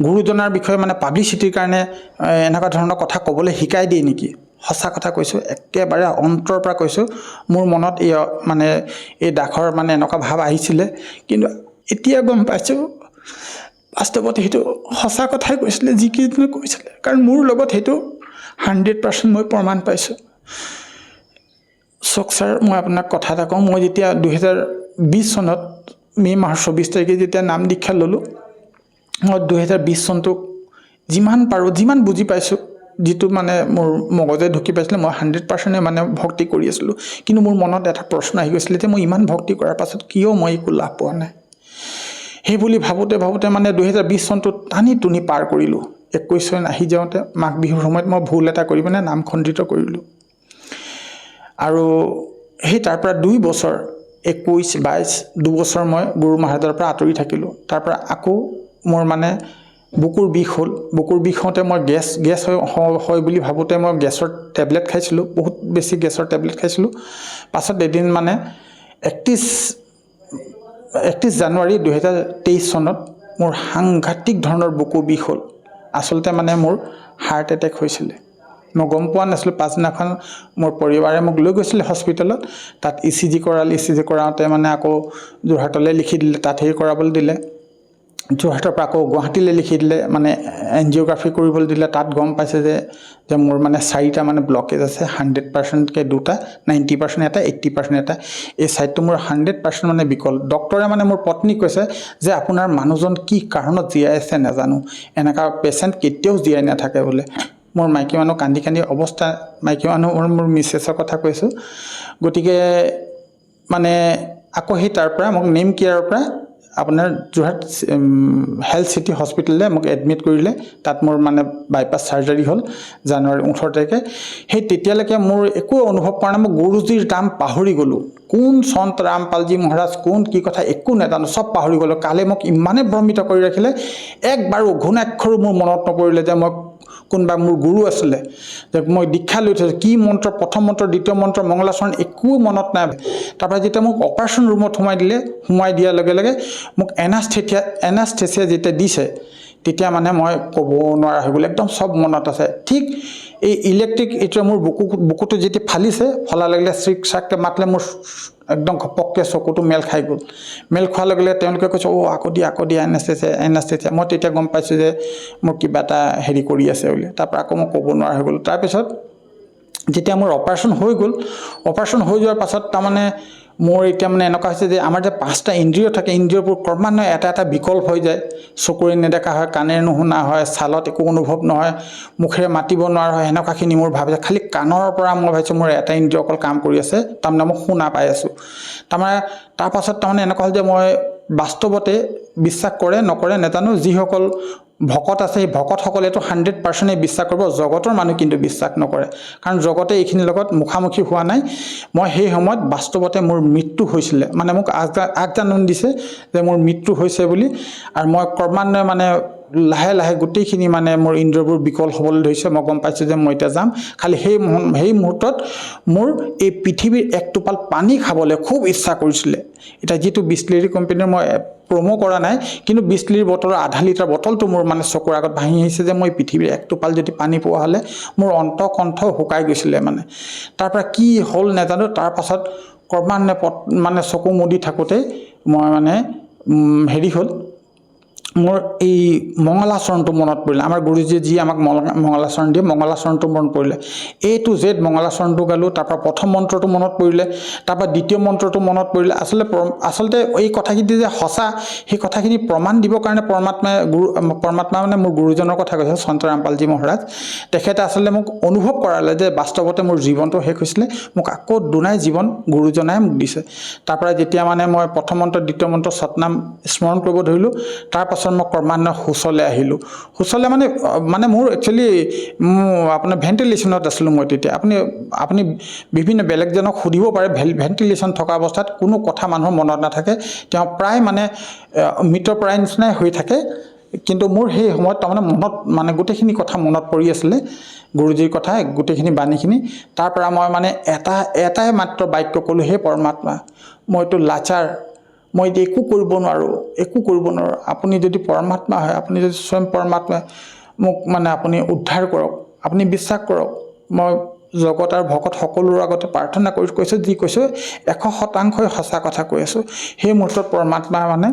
গুৰুজনাৰ বিষয়ে মানে পাব্লিচিটিৰ কাৰণে এনেকুৱা ধৰণৰ কথা ক'বলৈ শিকাই দিয়ে নেকি? সঁচা কথা কৈছোঁ, একেবাৰে অন্তৰৰ পৰা কৈছোঁ, মোৰ মনত মানে এই দাখৰ মানে এনেকুৱা ভাৱ আহিছিলে। কিন্তু এতিয়া গম পাইছোঁ বাস্তৱতে সেইটো সঁচা কথাই কৈছিলে যিকেইজনে কৈছিলে, কাৰণ মোৰ লগত সেইটো 100% মই প্ৰমাণ পাইছোঁ। চাওক ছাৰ, মই আপোনাক কথা এটা কওঁ, মই যেতিয়া 2020 চনত মে' মাহৰ 24 তাৰিখে যেতিয়া নাম দীক্ষা ল'লোঁ, মই 2020 চনটোক যিমান পাৰোঁ, যিমান বুজি পাইছোঁ, যিটো মানে মোৰ মগজে ঢুকি পাইছিলে, মই 100% মানে ভক্তি কৰি আছিলোঁ। কিন্তু মোৰ মনত এটা প্ৰশ্ন আহি গৈছিলে যে মই ইমান ভক্তি কৰাৰ পাছত কিয় মই একো লাভ পোৱা নাই। সেই বুলি ভাবোঁতে মানে 2020 চনটোত টানি টুনি পাৰ কৰিলোঁ। 21 চন আহি যাওঁতে মাঘ বিহুৰ সময়ত মই ভুল এটা কৰি মানে নাম খণ্ডিত কৰিলোঁ। আৰু সেই তাৰ পৰা 2 বছৰ 21-22 2 বছৰ মই গুৰু মহাৰাজৰ পৰা আঁতৰি থাকিলোঁ। তাৰ পৰা আকৌ মোৰ মানে বুকুৰ বিষ হ'ল। বুকুৰ বিষ হওঁতে মই গেছ হয় বুলি ভাবোঁতে মই গেছৰ টেবলেট খাইছিলোঁ, বহুত বেছি গেছৰ টেবলেট খাইছিলোঁ। পাছত এদিন মানে 31 জানুৱাৰী 2023 চনত মোৰ সাংঘাতিক ধৰণৰ বুকু বিষ হ'ল। আচলতে মানে মোৰ হাৰ্ট এটেক হৈছিলে। মই গম পোৱা নাছিলোঁ। পাছদিনাখন মোৰ পৰিবাৰে মোক লৈ গৈছিলে হস্পিটেলত। তাত ECG কৰালে, ECG কৰাওঁতে মানে আকৌ যোৰহাটলৈ লিখি দিলে, তাত হেৰি কৰাবলৈ দিলে। যোৰহাটৰ পৰা আকৌ গুৱাহাটীলৈ লিখি দিলে, মানে এনজিঅ'গ্ৰাফি কৰিবলৈ দিলে। তাত গম পাইছে যে মোৰ মানে 4টা মানে ব্লকেজ আছে, 100%কে 2টা, 90% এটা, 80% এটা। এই ছাইডটো মোৰ 100% মানে বিকল। ডক্টৰে মানে মোৰ পত্নীক কৈছে যে আপোনাৰ মানুহজন কি কাৰণত জীয়াই আছে নাজানো, এনেকুৱা পেচেণ্ট কেতিয়াও জীয়াই নাথাকে বোলে। মোৰ মাইকী মানুহ কান্দি অৱস্থা, মাইকী মানুহ মোৰ মিছেছৰ কথা কৈছোঁ। গতিকে মানে আকৌ সেই তাৰ পৰা মোক নেম কেয়াৰৰ পৰা আপোনাৰ যোৰহাট হেল্থ চিটি হস্পিটেললৈ মোক এডমিট কৰিলে। তাত মোৰ মানে বাইপাছ চাৰ্জাৰী হ'ল জানুৱাৰী 18 তাৰিখে। সেই তেতিয়ালৈকে মোৰ একো অনুভৱ কৰা নাই। মই গুৰুজীৰ নাম পাহৰি গ'লোঁ। কোন সন্ত ৰামপালজী মহাৰাজ, কোন কি কথা একো নাজানো, চব পাহৰি গ'লোঁ। কালে মোক ইমানে ভ্ৰমিত কৰি ৰাখিলে, একবাৰো ঘূণাক্ষৰো মোৰ মনত নপৰিলে যে মই কোনোবা মোৰ গুৰু আছিলে, যে মই দীক্ষা লৈ থৈছোঁ, কি মন্ত্ৰ, প্ৰথম মন্ত্ৰ, দ্বিতীয় মন্ত্ৰ, মংগলাচৰণ একো মনত নাই। তাৰপৰা যেতিয়া মোক অপাৰেশ্যন ৰুমত সোমাই দিয়াৰ লগে লগে মোক এনাস্থেচিয়া যেতিয়া দিছে, তেতিয়া মানে মই ক'ব নোৱাৰা হৈ গ'লো। একদম চব মনত আছে। ঠিক এই ইলেক্ট্ৰিক এইটোৱে মোৰ বুকুটো যেতিয়া ফালিছে, ফলাৰ লাগিলে চিক চাককৈ মাতিলে, মোৰ একদম ঘপককৈ চকুটো মেল খাই গ'ল। মেল খোৱাৰ লগে লগে তেওঁলোকে কৈছে, আকৌ দিয়া এনাস্থেচিয়া। মই তেতিয়া গম পাইছোঁ যে মোৰ কিবা এটা হেৰি কৰি আছে বুলি। তাৰপৰা আকৌ মই ক'ব নোৱাৰা হৈ গ'লোঁ। তাৰপিছত যেতিয়া মোৰ অপাৰেশ্যন হৈ গ'ল, অপাৰেশ্যন হৈ যোৱাৰ পাছত তাৰমানে মোৰ এতিয়া মানে এনেকুৱা হৈছে যে আমাৰ যে 5টা ইন্দ্ৰিয় থাকে, ইন্দ্ৰিয়বোৰ ক্ৰমান্বয়ে এটা বিকল্প হৈ যায়। চকুৰে নেদেখা হয়, কাণেৰে নুশুনা হয়, ছালত একো অনুভৱ নহয়, মুখেৰে মাতিব নোৱাৰা হয়। সেনেকুৱাখিনি মোৰ ভাবিছে। খালি কাণৰ পৰা মই ভাবিছোঁ মোৰ এটা ইন্দ্ৰিয় অকল কাম কৰি আছে, তাৰমানে মই শুনা পাই আছোঁ। তাৰপাছত তাৰমানে এনেকুৱা হ'ল যে মই বাস্তৱতে বিশ্বাস কৰে নকৰে নাজানো, যিসকল ভকত আছে, সেই ভকতসকলেতো 100% বিশ্বাস কৰিব, জগতৰ মানুহ কিন্তু বিশ্বাস নকৰে। কাৰণ জগতে এইখিনিৰ লগত মুখামুখি হোৱা নাই। মই সেই সময়ত বাস্তৱতে মোৰ মৃত্যু হৈছিলে, মানে মোক আগজাননী দিছে যে মোৰ মৃত্যু হৈছে বুলি। আৰু মই ক্ৰমান্বয়ে মানে লাহে লাহে গোটেইখিনি মানে মোৰ ইন্দ্ৰিয়বোৰ বিকল হ'বলৈ ধৰিছে। মই গম পাইছোঁ যে মই এতিয়া যাম। খালি সেই মুহূৰ্তত মোৰ এই পৃথিৱীৰ এক টোপাল পানী খাবলৈ খুব ইচ্ছা কৰিছিলে। এতিয়া যিটো বিছলেৰী কোম্পানীৰ মই প্ৰমো কৰা নাই, কিন্তু বিছলেৰী বটলৰ আধা লিটাৰ বটলটো মোৰ মানে চকুৰ আগত ভাঙি আহিছে যে মই পৃথিৱীৰ এক টোপাল যদি পানী পোৱা হ'লে মোৰ কণ্ঠ শুকাই গৈছিলে মানে। তাৰ পৰা কি হ'ল নাজানো। তাৰপাছত ক্ৰমান্বয়ে মানে চকু মুদি থাকোঁতেই মই মানে হেৰি হ'ল, মোৰ এই মংগলাচৰণটো মনত পৰিলে। আমাৰ গুৰুজীয়ে যি আমাক মংগলাচৰণ দিয়ে, মংগলাচৰণটো মনত পৰিলে। A to Z মংগলাচৰণটো গালোঁ। তাৰপৰা প্ৰথম মন্ত্ৰটো মনত পৰিলে, তাৰপৰা দ্বিতীয় মন্ত্ৰটো মনত পৰিলে। আচলতে এই কথাখিনি যে সঁচা, সেই কথাখিনি প্ৰমাণ দিবৰ কাৰণে পৰমাত্মা মানে মোৰ গুৰুজনৰ কথা কৈছে, সন্ত ৰামপালজী মহাৰাজ। তেখেতে আচলতে মোক অনুভৱ কৰালে যে বাস্তৱতে মোৰ জীৱনটো শেষ হৈছিলে, মোক আকৌ দুনাই জীৱন গুৰুজনাই মোক দিছে। তাৰপৰা যেতিয়া মানে মই প্ৰথম মন্ত্ৰ, দ্বিতীয় মন্ত্ৰ, সতনাম স্মৰণ কৰিব ধৰিলোঁ, তাৰপাছত মই ক্ৰমান্বয়ে হুঁচলৈ আহিলোঁ। হুঁচলৈ মানে মোৰ একচুৱেলি আপোনাৰ ভেণ্টিলেশ্যনত আছিলোঁ মই তেতিয়া। আপুনি বিভিন্ন বেলেগজনক সুধিব পাৰে, ভেণ্টিলেশ্যন থকা অৱস্থাত কোনো কথা মানুহৰ মনত নাথাকে। তেওঁ প্ৰায় মানে মৃতপ্ৰায় নিচিনাই হৈ থাকে। কিন্তু মোৰ সেই সময়ত তাৰমানে মনত মানে গোটেইখিনি কথা মনত পৰি আছিলে গুৰুজীৰ কথা গোটেইখিনি বাণীখিনি তাৰ পৰা মই মানে এটাই মাত্ৰ বাক্য ক'লোঁ হে পৰমাত্মা মইতো লাচাৰ মই এতিয়া একো কৰিব নোৱাৰোঁ আপুনি যদি পৰমাত্মা হয় আপুনি যদি স্বয়ং পৰমাত্মা মোক মানে আপুনি উদ্ধাৰ কৰক আপুনি বিশ্বাস কৰক মই জগত আৰু ভকত সকলোৰে আগতে প্ৰাৰ্থনা কৰি কৈছোঁ যি কৈছোঁ 100% সঁচা কথা কৈ আছোঁ সেই মুহূৰ্তত পৰমাত্মা মানে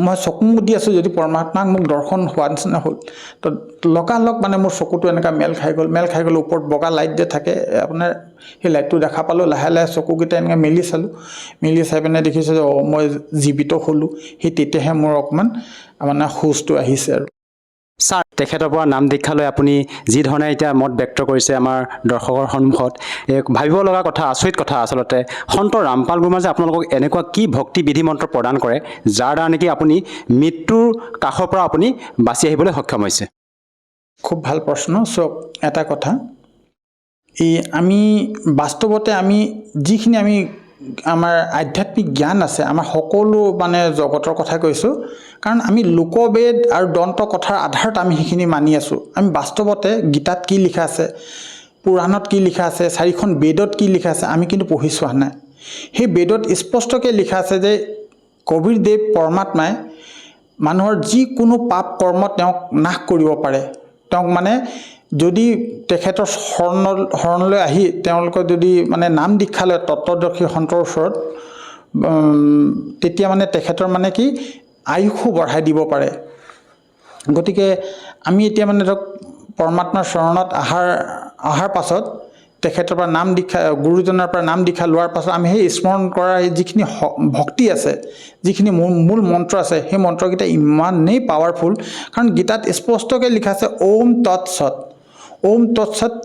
মই চকু মুদি আছোঁ যদি পৰমাত্মাক মোক দৰ্শন হোৱা নিচিনা হ'ল তো লগালগ মানে মোৰ চকুটো এনেকুৱা মেল খাই গ'ল ওপৰত বগা লাইট যে থাকে আপোনাৰ সেই লাইটটো দেখা পালোঁ লাহে লাহে চকুকেইটা এনেকৈ মেলি চাই পিনে দেখিছোঁ যে মই জীৱিত হ'লোঁ সেই তেতিয়াহে মোৰ অকণমান মানে হুঁচটো আহিছে আৰু ছাৰ তেখেতৰ পৰা নাম দীক্ষা লৈ আপুনি যি ধৰণে এতিয়া মত ব্যক্ত কৰিছে আমাৰ দৰ্শকৰ সন্মুখত ভাবিব লগা কথা আচৰিত কথা আচলতে সন্ত ৰামপাল গুৰুমাই যে আপোনালোকক এনেকুৱা কি ভক্তি বিধি মন্ত্ৰ প্ৰদান কৰে যাৰ দ্বাৰা নেকি আপুনি মৃত্যুৰ কাষৰ পৰা আপুনি বাচি আহিবলৈ সক্ষম হৈছে খুব ভাল প্ৰশ্ন চাওক এটা কথা আমি বাস্তৱতে যিখিনি আমাৰ আধ্যাত্মিক জ্ঞান আছে আমাৰ সকলো মানে জগতৰ কথা কৈছোঁ কাৰণ আমি লোকবেদ আৰু দন্ত কথাৰ আধাৰত আমি সেইখিনি মানি আছোঁ আমি বাস্তৱতে গীতাত কি লিখা আছে পুৰাণত কি লিখা আছে 4খন বেদত কি লিখা আছে আমি কিন্তু পঢ়ি চোৱা নাই সেই বেদত স্পষ্টকৈ লিখা আছে যে কবীৰদেৱ পৰমাত্মাই মানুহৰ যিকোনো পাপ কৰ্ম তেওঁক নাশ কৰিব পাৰে তেওঁক মানে যদি তেখেতৰ শৰণলৈ আহি তেওঁলোকে যদি মানে নাম দীক্ষা লয় তত্ত্বদৰ্শী সন্তৰ ওচৰত তেতিয়া মানে তেখেতৰ মানে কি আয়ুসো বঢ়াই দিব পাৰে গতিকে আমি এতিয়া মানে ধৰক পৰমাত্মাৰ শৰণত অহাৰ পাছত তেখেতৰ পৰা নাম দীক্ষা গুৰুজনৰ পৰা নাম দীক্ষা লোৱাৰ পাছত আমি সেই স্মৰণ কৰা যিখিনি ভক্তি আছে যিখিনি মূল মন্ত্ৰ আছে সেই মন্ত্ৰকেইটা ইমানেই পাৱাৰফুল কাৰণ গীতাত স্পষ্টকৈ লিখা আছে ওম তৎসৎ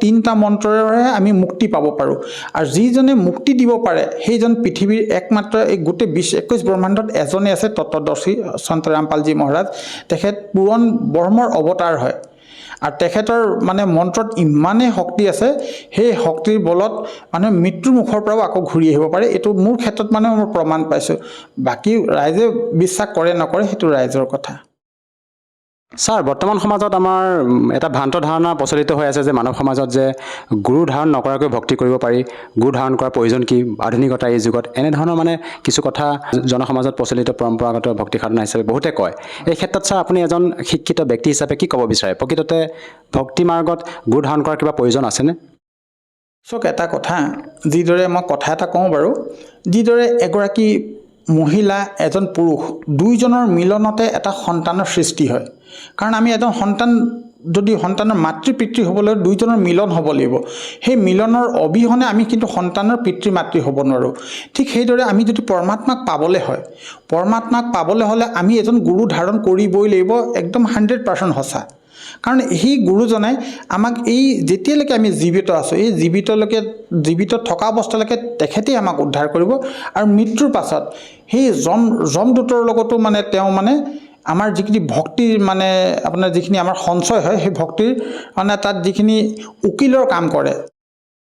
3টা মন্ত্ৰৰে আমি মুক্তি পাব পাৰোঁ আৰু যিজনে মুক্তি দিব পাৰে সেইজন পৃথিৱীৰ একমাত্ৰ এই গোটেই 21 ব্ৰহ্মাণ্ডত এজনে আছে তত্ত্বদৰ্শী সন্ত ৰামপালজী মহাৰাজ তেখেত পূৰণ ব্ৰহ্মৰ অৱতাৰ হয় আৰু তেখেতৰ মানে মন্ত্ৰত ইমানেই শক্তি আছে সেই শক্তিৰ বলত মানে মৃত্যুৰ মুখৰ পৰাও আকৌ ঘূৰি আহিব পাৰে এইটো মোৰ ক্ষেত্ৰত মানে মই প্ৰমাণ পাইছোঁ বাকী ৰাইজে বিশ্বাস কৰে নকৰে সেইটো ৰাইজৰ কথা ছাৰ বৰ্তমান সমাজত আমাৰ এটা ভ্ৰান্ত ধাৰণা প্ৰচলিত হৈ আছে যে মানৱ সমাজত যে গুৰু ধাৰণ নকৰাকৈ ভক্তি কৰিব পাৰি গুৰু ধাৰণ কৰাৰ প্ৰয়োজন কি আধুনিকতা এই যুগত এনেধৰণৰ মানে কিছু কথা জনসমাজত প্ৰচলিত পৰম্পৰাগত ভক্তি সাধনা হিচাপে বহুতে কয় এই ক্ষেত্ৰত ছাৰ আপুনি এজন শিক্ষিত ব্যক্তি হিচাপে কি ক'ব বিচাৰে প্ৰকৃততে ভক্তি মাৰ্গত গুৰু ধাৰণ কৰাৰ কিবা প্ৰয়োজন আছেনে চাওক এটা কথা যিদৰে মই কথা এটা কওঁ বাৰু যিদৰে এগৰাকী মহিলা এজন পুৰুষ দুইজনৰ মিলনতে এটা সন্তানৰ সৃষ্টি হয় কাৰণ আমি এজন সন্তান যদি সন্তানৰ মাতৃ পিতৃ হ'বলৈ দুইজনৰ মিলন হ'ব লাগিব সেই মিলনৰ অবিহনে আমি কিন্তু সন্তানৰ পিতৃ মাতৃ হ'ব নোৱাৰোঁ ঠিক সেইদৰে আমি যদি পৰমাত্মাক পাবলৈ হ'লে আমি এজন গুৰু ধাৰণ কৰিবই লাগিব একদম 100% সঁচা কাৰণ সেই গুৰুজনাই আমাক এই যেতিয়ালৈকে আমি জীৱিত আছোঁ এই জীৱিত থকা অৱস্থালৈকে তেখেতেই আমাক উদ্ধাৰ কৰিব আৰু মৃত্যুৰ পাছত সেই যমদূতৰ লগতো মানে তেওঁ মানে আমাৰ যিখিনি ভক্তিৰ মানে আপোনাৰ যিখিনি আমাৰ সঞ্চয় হয় সেই ভক্তিৰ মানে তাত যিখিনি উকিলৰ কাম কৰে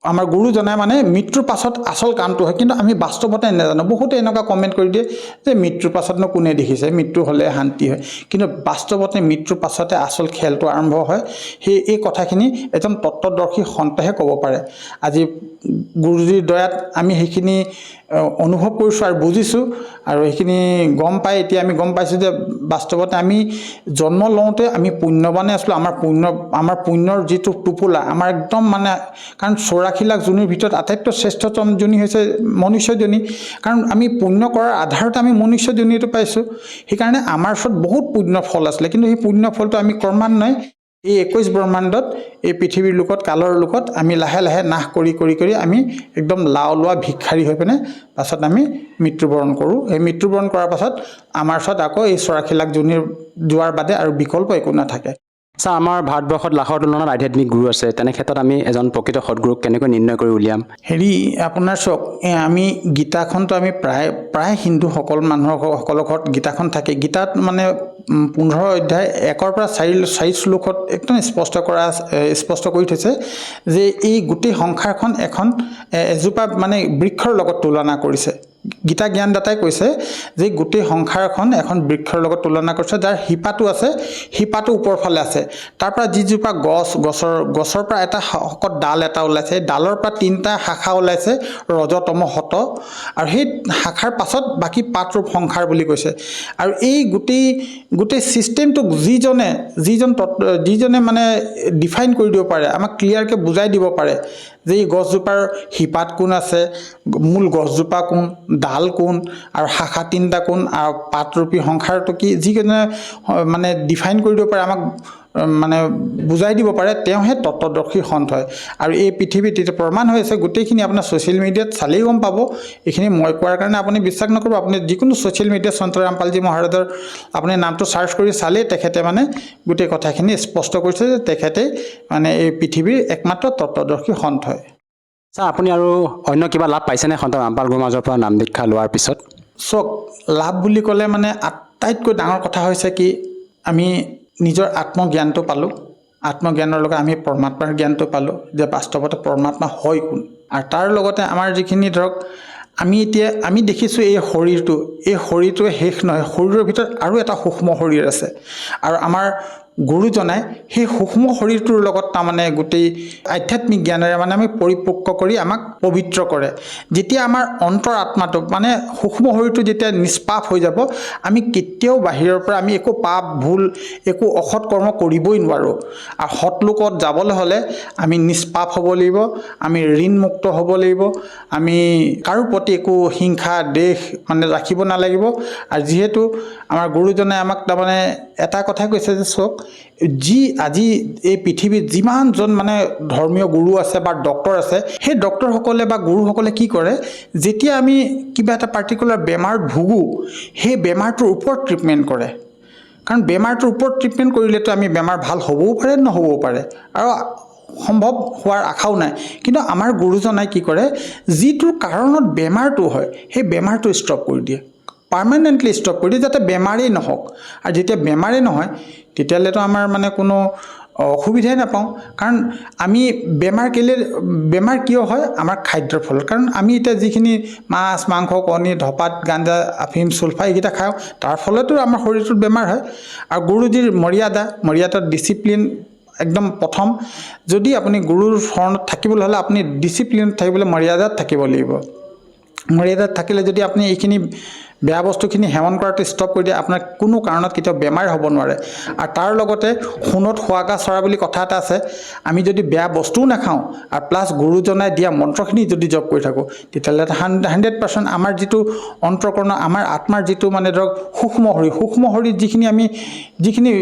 আমাৰ গুৰুজনাই মানে মৃত্যুৰ পাছত আচল কামটো হয় কিন্তু আমি বাস্তৱতে নাজানো বহুতে এনেকুৱা কমেণ্ট কৰি দিয়ে যে মৃত্যুৰ পাছতনো কোনে দেখিছে মৃত্যু হ'লে শান্তি হয় কিন্তু বাস্তৱতে মৃত্যুৰ পাছতে আচল খেলটো আৰম্ভ হয় এই কথাখিনি এজন তত্ত্বদৰ্শী সন্তহে ক'ব পাৰে আজি গুৰুজীৰ দয়াত আমি সেইখিনি অনুভৱ কৰিছোঁ আৰু বুজিছোঁ আৰু সেইখিনি এতিয়া আমি গম পাইছোঁ যে বাস্তৱতে আমি জন্ম লওঁতে আমি পুণ্যৱানে আছিলোঁ আমাৰ পুণ্যৰ যিটো টোপোলা আমাৰ একদম মানে কাৰণ 84 লাখ যোনিৰ ভিতৰত আটাইতকৈ শ্ৰেষ্ঠতম যোনি হৈছে মনুষ্যজনী কাৰণ আমি পুণ্য কৰাৰ আধাৰত আমি মনুষ্যজনীটো পাইছোঁ সেইকাৰণে আমাৰ ওচৰত বহুত পুণ্য ফল আছিলে কিন্তু সেই পুণ্য ফলটো আমি ক্ৰমান্বয়ে এই 21 ব্ৰহ্মাণ্ডত এই পৃথিৱীৰ লোকত কালৰ লোকত আমি লাহে লাহে নাশ কৰি আমি একদম লাওলোৱা ভিক্ষাৰী হৈ পিনে পাছত আমি মৃত্যুবৰণ কৰোঁ এই মৃত্যুবৰণ কৰাৰ পাছত আমাৰ ওচৰত আকৌ এই 84 লাখ যোনিৰ যোৱাৰ বাদে আৰু বিকল্প একো নাথাকে ছাৰ আমাৰ ভাৰতবৰ্ষত লাখৰ তুলনাত আধ্যাত্মিক গুৰু আছে তেনে ক্ষেত্ৰত আমি এজন প্ৰকৃত সৎগুৰুক কেনেকৈ নিৰ্ণয় কৰি উলিয়াম আপোনাৰ চাওক আমি গীতাখনটো আমি প্ৰায় হিন্দুসকল মানুহসকলৰ ঘৰত গীতাখন থাকে গীতাত মানে 15 অধ্যায় 1ৰ পৰা 4 শ্লোকত একদম স্পষ্ট কৰি থৈছে যে এই গোটেই সংসাৰখন এজোপা মানে বৃক্ষৰ লগত তুলনা কৰিছে গীতা জ্ঞানদাতাই কৈছে যে গোটেই সংসাৰখন এখন বৃক্ষৰ লগত তুলনা কৰিছে, যাৰ শিপাটো আছে, শিপাটো ওপৰ ফালে আছে, তাৰ পৰা যিজোপা গছৰ পৰা এটা শকত ডাল এটা ওলাইছে, ডালৰ পৰা 3টা শাখা ওলাইছে, ৰজতম হত, আৰু সেই শাখাৰ পাছত বাকী পাতৰূপ সংসাৰ বুলি কৈছে। আৰু এই গোটেই ছিষ্টেমটোক যিজনে মানে ডিফাইন কৰি দিব পাৰে, আমাক ক্লিয়াৰকৈ বুজাই দিব পাৰে যে এই গছজোপাৰ শিপাত কোন আছে, মূল গছজোপা কোন, ডাল কোন, আৰু শাখা 3টা কোন, আৰু পাতৰূপী সংসাৰটো কি, যিজনে মানে ডিফাইন কৰি দিব পাৰে, আমাক মানে বুজাই দিব পাৰে, তেওঁহে তত্ত্বদৰ্শী সন্ত হয়। আৰু এই পৃথিৱীত এতিয়া প্ৰমাণ হৈ আছে, গোটেইখিনি আপোনাৰ ছ'চিয়েল মিডিয়াত চালেই গম পাব। এইখিনি মই কোৱাৰ কাৰণে আপুনি বিশ্বাস নকৰিব, আপুনি যিকোনো ছ'চিয়েল মিডিয়াত সন্ত ৰামপালজী মহাৰাজৰ আপুনি নামটো চাৰ্চ কৰি চালেই তেখেতে মানে গোটেই কথাখিনি স্পষ্ট কৰিছে যে তেখেতে মানে এই পৃথিৱীৰ একমাত্ৰ তত্ত্বদৰ্শী সন্ত হয়। ছাৰ, আপুনি আৰু অন্য কিবা লাভ পাইছেনে সন্ত ৰামপাল গুৰু মহাৰাজৰ পৰা নাম দীক্ষা লোৱাৰ পিছত? চাওক, লাভ বুলি ক'লে মানে আটাইতকৈ ডাঙৰ কথা হৈছে কি, আমি নিজৰ আত্মজ্ঞানটো পালোঁ, আত্মজ্ঞানৰ লগত আমি পৰমাত্মাৰ জ্ঞানটো পালোঁ যে বাস্তৱতে পৰমাত্মা হয় কোন। আৰু তাৰ লগতে আমাৰ যিখিনি ধৰক আমি দেখিছোঁ এই শৰীৰটোৱে শেষ নহয়, শৰীৰৰ ভিতৰত আৰু এটা সূক্ষ্ম শৰীৰ আছে, আৰু আমাৰ গুৰুজনাই সেই সূক্ষ্ম শৰীৰটোৰ লগত তাৰমানে গোটেই আধ্যাত্মিক জ্ঞানেৰে মানে আমি পৰিপক্ক কৰি আমাক পবিত্ৰ কৰে। যেতিয়া আমাৰ অন্তৰ আত্মাটো মানে সূক্ষ্ম শৰীৰটো যেতিয়া নিষ্পাপ হৈ যাব, আমি কেতিয়াও বাহিৰৰ পৰা আমি একো পাপ ভুল একো অসৎ কৰ্ম কৰিবই নোৱাৰোঁ। আৰু সৎলোকত যাবলৈ হ'লে আমি নিষ্পাপ হ'ব লাগিব, আমি ঋণমুক্ত হ'ব লাগিব, আমি কাৰো প্ৰতি একো হিংসা দ্বেষ মানে ৰাখিব নালাগিব। আৰু যিহেতু আমাৰ গুৰুজনাই আমাক তাৰমানে এটা কথা কৈছে যে চাওক, আজি এই পৃথিৱীত যিমানজন মানে ধৰ্মীয় গুৰু আছে বা ডক্তৰ আছে, সেই ডক্তৰসকলে বা গুৰুসকলে কি কৰে, যেতিয়া আমি কিবা এটা পাৰ্টিকুলাৰ বেমাৰত ভুগোঁ, সেই বেমাৰটোৰ ওপৰত ট্ৰিটমেণ্ট কৰে। কাৰণ বেমাৰটোৰ ওপৰত ট্ৰিটমেণ্ট কৰিলেতো আমি বেমাৰ ভাল হ'বও পাৰে নহ'বও পাৰে, আৰু সম্ভৱ হোৱাৰ আশাও নাই। কিন্তু আমাৰ গুৰুজনাই কি কৰে, যিটোৰ কাৰণত বেমাৰটো হয় সেই বেমাৰটো ষ্টপ কৰি দিয়ে, পাৰ্মানেণ্টলি ষ্টপ কৰি দিয়ে, যাতে বেমাৰেই নহওক। আৰু যেতিয়া বেমাৰেই নহয় তেতিয়াহ'লেতো আমাৰ মানে কোনো অসুবিধাই নাপাওঁ। কাৰণ আমি বেমাৰ কিয় হয়, আমাৰ খাদ্যৰ ফলত। কাৰণ আমি এতিয়া যিখিনি মাছ মাংস কণী ধপাত গাঞ্জা আফিম চুলফা এইকেইটা খাওঁ, তাৰ ফলতো আমাৰ শৰীৰটোত বেমাৰ হয়। আৰু গুৰুজীৰ মৰ্যাদা ডিচিপ্লিন একদম প্ৰথম, যদি আপুনি গুৰুৰ শৰণত থাকিবলৈ হ'লে আপুনি ডিচিপ্লিনত থাকিবলৈ মৰ্যাদাত থাকিব লাগিব। মৰ্যাদাত থাকিলে যদি আপুনি এইখিনি বেয়া বস্তুখিনি সেৱন কৰাটো ষ্টপ কৰি দিয়ে, আপোনাৰ কোনো কাৰণত কেতিয়াও বেমাৰ হ'ব নোৱাৰে। আৰু তাৰ লগতে সোণত শোৱাগা চৰা বুলি কথা এটা আছে, আমি যদি বেয়া বস্তুও নাখাওঁ আৰু প্লাছ গুৰুজনাই দিয়া মন্ত্ৰখিনি যদি জপ কৰি থাকোঁ, তেতিয়াহ'লে 100% আমাৰ যিটো অন্তঃকৰণ, আমাৰ আত্মাৰ যিটো মানে ধৰক সূক্ষ্ম শৰীৰ যিখিনি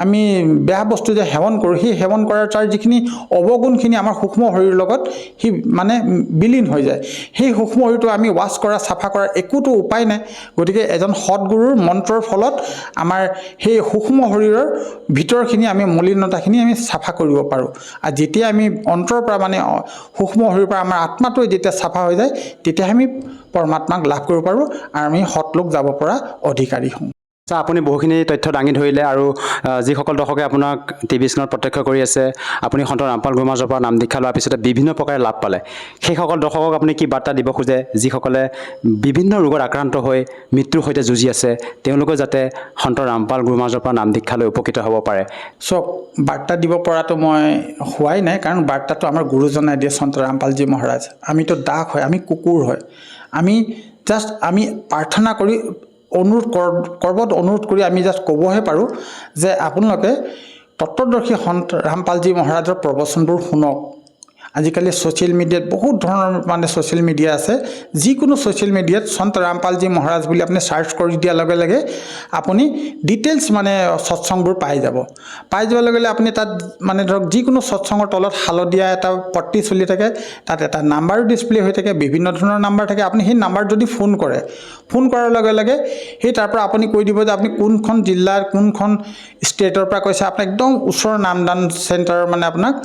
আমি বেয়া বস্তু যে সেৱন কৰোঁ, সেই সেৱন কৰাৰ তাৰ যিখিনি অৱগুণখিনি আমাৰ সূক্ষ্ম শৰীৰৰ লগত সি মানে বিলীন হৈ যায়। সেই সূক্ষ্ম শৰীৰটো আমি ৱাছ কৰা চাফা কৰাৰ একোতো উপায় নাই। গতিকে এজন সৎগুৰুৰ মন্ত্ৰৰ ফলত আমাৰ সেই সূক্ষ্ম শৰীৰৰ ভিতৰখিনি আমি মলিনতাখিনি আমি চাফা কৰিব পাৰোঁ। আৰু যেতিয়া আমি অন্তৰৰ পৰা মানে সূক্ষ্ম শৰীৰৰ পৰা আমাৰ আত্মাটোৱে যেতিয়া চাফা হৈ যায়, তেতিয়াহে আমি পৰমাত্মাক লাভ কৰিব পাৰোঁ আৰু আমি সৎলোক যাব পৰা অধিকাৰী হওঁ। ছাৰ, আপুনি বহুখিনি তথ্য দাঙি ধৰিলে, আৰু যিসকল দৰ্শকে আপোনাক টিভি স্ক্ৰীণত প্ৰত্যক্ষ কৰি আছে, আপুনি সন্ত ৰামপাল গুৰু মহাৰাজৰ পৰা নাম দীক্ষা লোৱাৰ পিছতে বিভিন্ন প্ৰকাৰে লাভ পালে, সেইসকল দৰ্শকক আপুনি কি বাৰ্তা দিব খোজে, যিসকলে বিভিন্ন ৰোগত আক্ৰান্ত হৈ মৃত্যুৰ সৈতে যুঁজি আছে, তেওঁলোকে যাতে সন্ত ৰামপাল গুৰু মহাৰাজৰ পৰা নাম দীক্ষা লৈ উপকৃত হ'ব পাৰে? চাওক, বাৰ্তা দিব পৰাটো মই হোৱাই নাই, কাৰণ বাৰ্তাটো আমাৰ গুৰুজনাই দিয়ে, সন্ত ৰামপালজী মহাৰাজ। আমিতো দাস হয়, আমি কুকুৰ হয়, আমি প্ৰাৰ্থনা কৰি অনুৰোধ কৰি আমি জাষ্ট ক'বহে পাৰোঁ যে আপোনালোকে তত্ত্বদৰ্শী সন্ত ৰামপালজী মহাৰাজৰ প্ৰবচনবোৰ শুনক। আজিকালি ছ'চিয়েল মিডিয়াত বহুত ধৰণৰ মানে ছ'চিয়েল মিডিয়া আছে, যিকোনো ছ'চিয়েল মিডিয়াত সন্ত ৰামপালজী মহাৰাজ বুলি আপুনি চাৰ্চ কৰি দিয়াৰ লগে লগে আপুনি ডিটেইলছ মানে সৎসংগবোৰ পাই যোৱাৰ লগে লগে আপুনি তাত মানে ধৰক যিকোনো সৎসংগৰ তলত হালধীয়া এটা পট্টি চলি থাকে, তাত এটা নাম্বাৰো ডিছপ্লে হৈ থাকে, বিভিন্ন ধৰণৰ নাম্বাৰ থাকে। আপুনি সেই নাম্বাৰ যদি ফোন কৰাৰ লগে লগে সেই তাৰ পৰা আপুনি কৈ দিব যে আপুনি কোনখন জিলাৰ কোনখন ষ্টেটৰ পৰা কৈছে, আপোনাক একদম ওচৰৰ নামদান চেণ্টাৰৰ মানে আপোনাক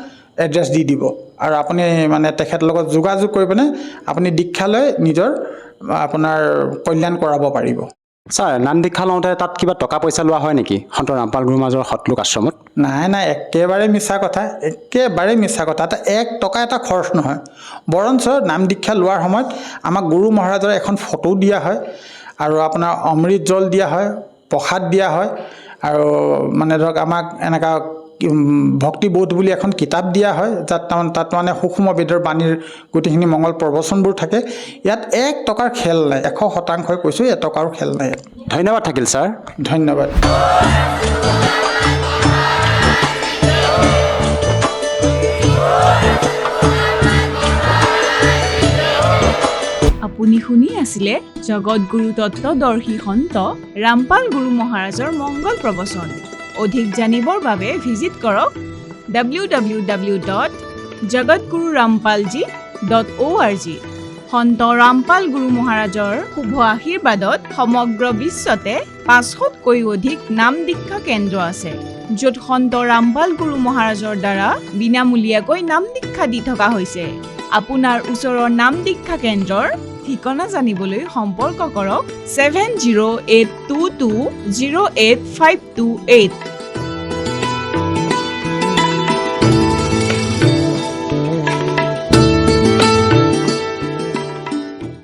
এড্ৰেছ দি দিব, আৰু আপুনি মানে তেখেতৰ লগত যোগাযোগ কৰি পিনে আপুনি দীক্ষা লৈ নিজৰ আপোনাৰ কল্যাণ কৰাব পাৰিব। ছাৰ নাম দীক্ষা লওঁতে তাত কিবা টকা পইচা লোৱা হয় নেকি সন্ত ৰামপাল গুৰু মহাৰাজৰ সতলোক আশ্ৰমত? নাই একেবাৰে মিছা কথা, একেবাৰে মিছা কথা। এটা 1 টকা এটা খৰচ নহয়। বৰঞ্চ নাম দীক্ষা লোৱাৰ সময়ত আমাক গুৰু মহাৰাজৰ এখন ফটো দিয়া হয় আৰু আপোনাৰ অমৃত জল দিয়া হয়, প্ৰসাদ দিয়া হয় আৰু মানে ধৰক আমাক এনেকুৱা ভক্তিবোধ বুলি এখন কিতাপ দিয়া হয়, তাত মানে সূক্ষ্ম বেদৰ বাণীৰ গোটেইখিনি মংগল প্ৰবচনবোৰ থাকে। ইয়াত 1 টকাৰ খেল নাই, 100% কৈছোঁ 1 টকাৰো খেল নাই। ধন্যবাদ থাকিল ছাৰ। ধন্যবাদ। আপুনি শুনি আছিলে জগতগুৰু তত্ত্বদৰ্শী সন্ত ৰামপাল গুৰু মহাৰাজৰ মংগল প্ৰবচন। অধিক জানিবৰ বাবে ভিজিট কৰক www.jagatgururampalji.org। সন্ত ৰামপাল গুৰু মহাৰাজৰ শুভ আশীৰ্বাদত সমগ্ৰ বিশ্বতে 500তকৈও অধিক নাম দীক্ষা কেন্দ্ৰ আছে, য'ত সন্ত ৰামপাল গুৰু মহাৰাজৰ দ্বাৰা বিনামূলীয়াকৈ নাম দীক্ষা দি থকা হৈছে। আপোনাৰ ওচৰৰ নাম দীক্ষা কেন্দ্ৰৰ ঠিকনা জানিবলৈ সম্পৰ্ক কৰক 7082208528।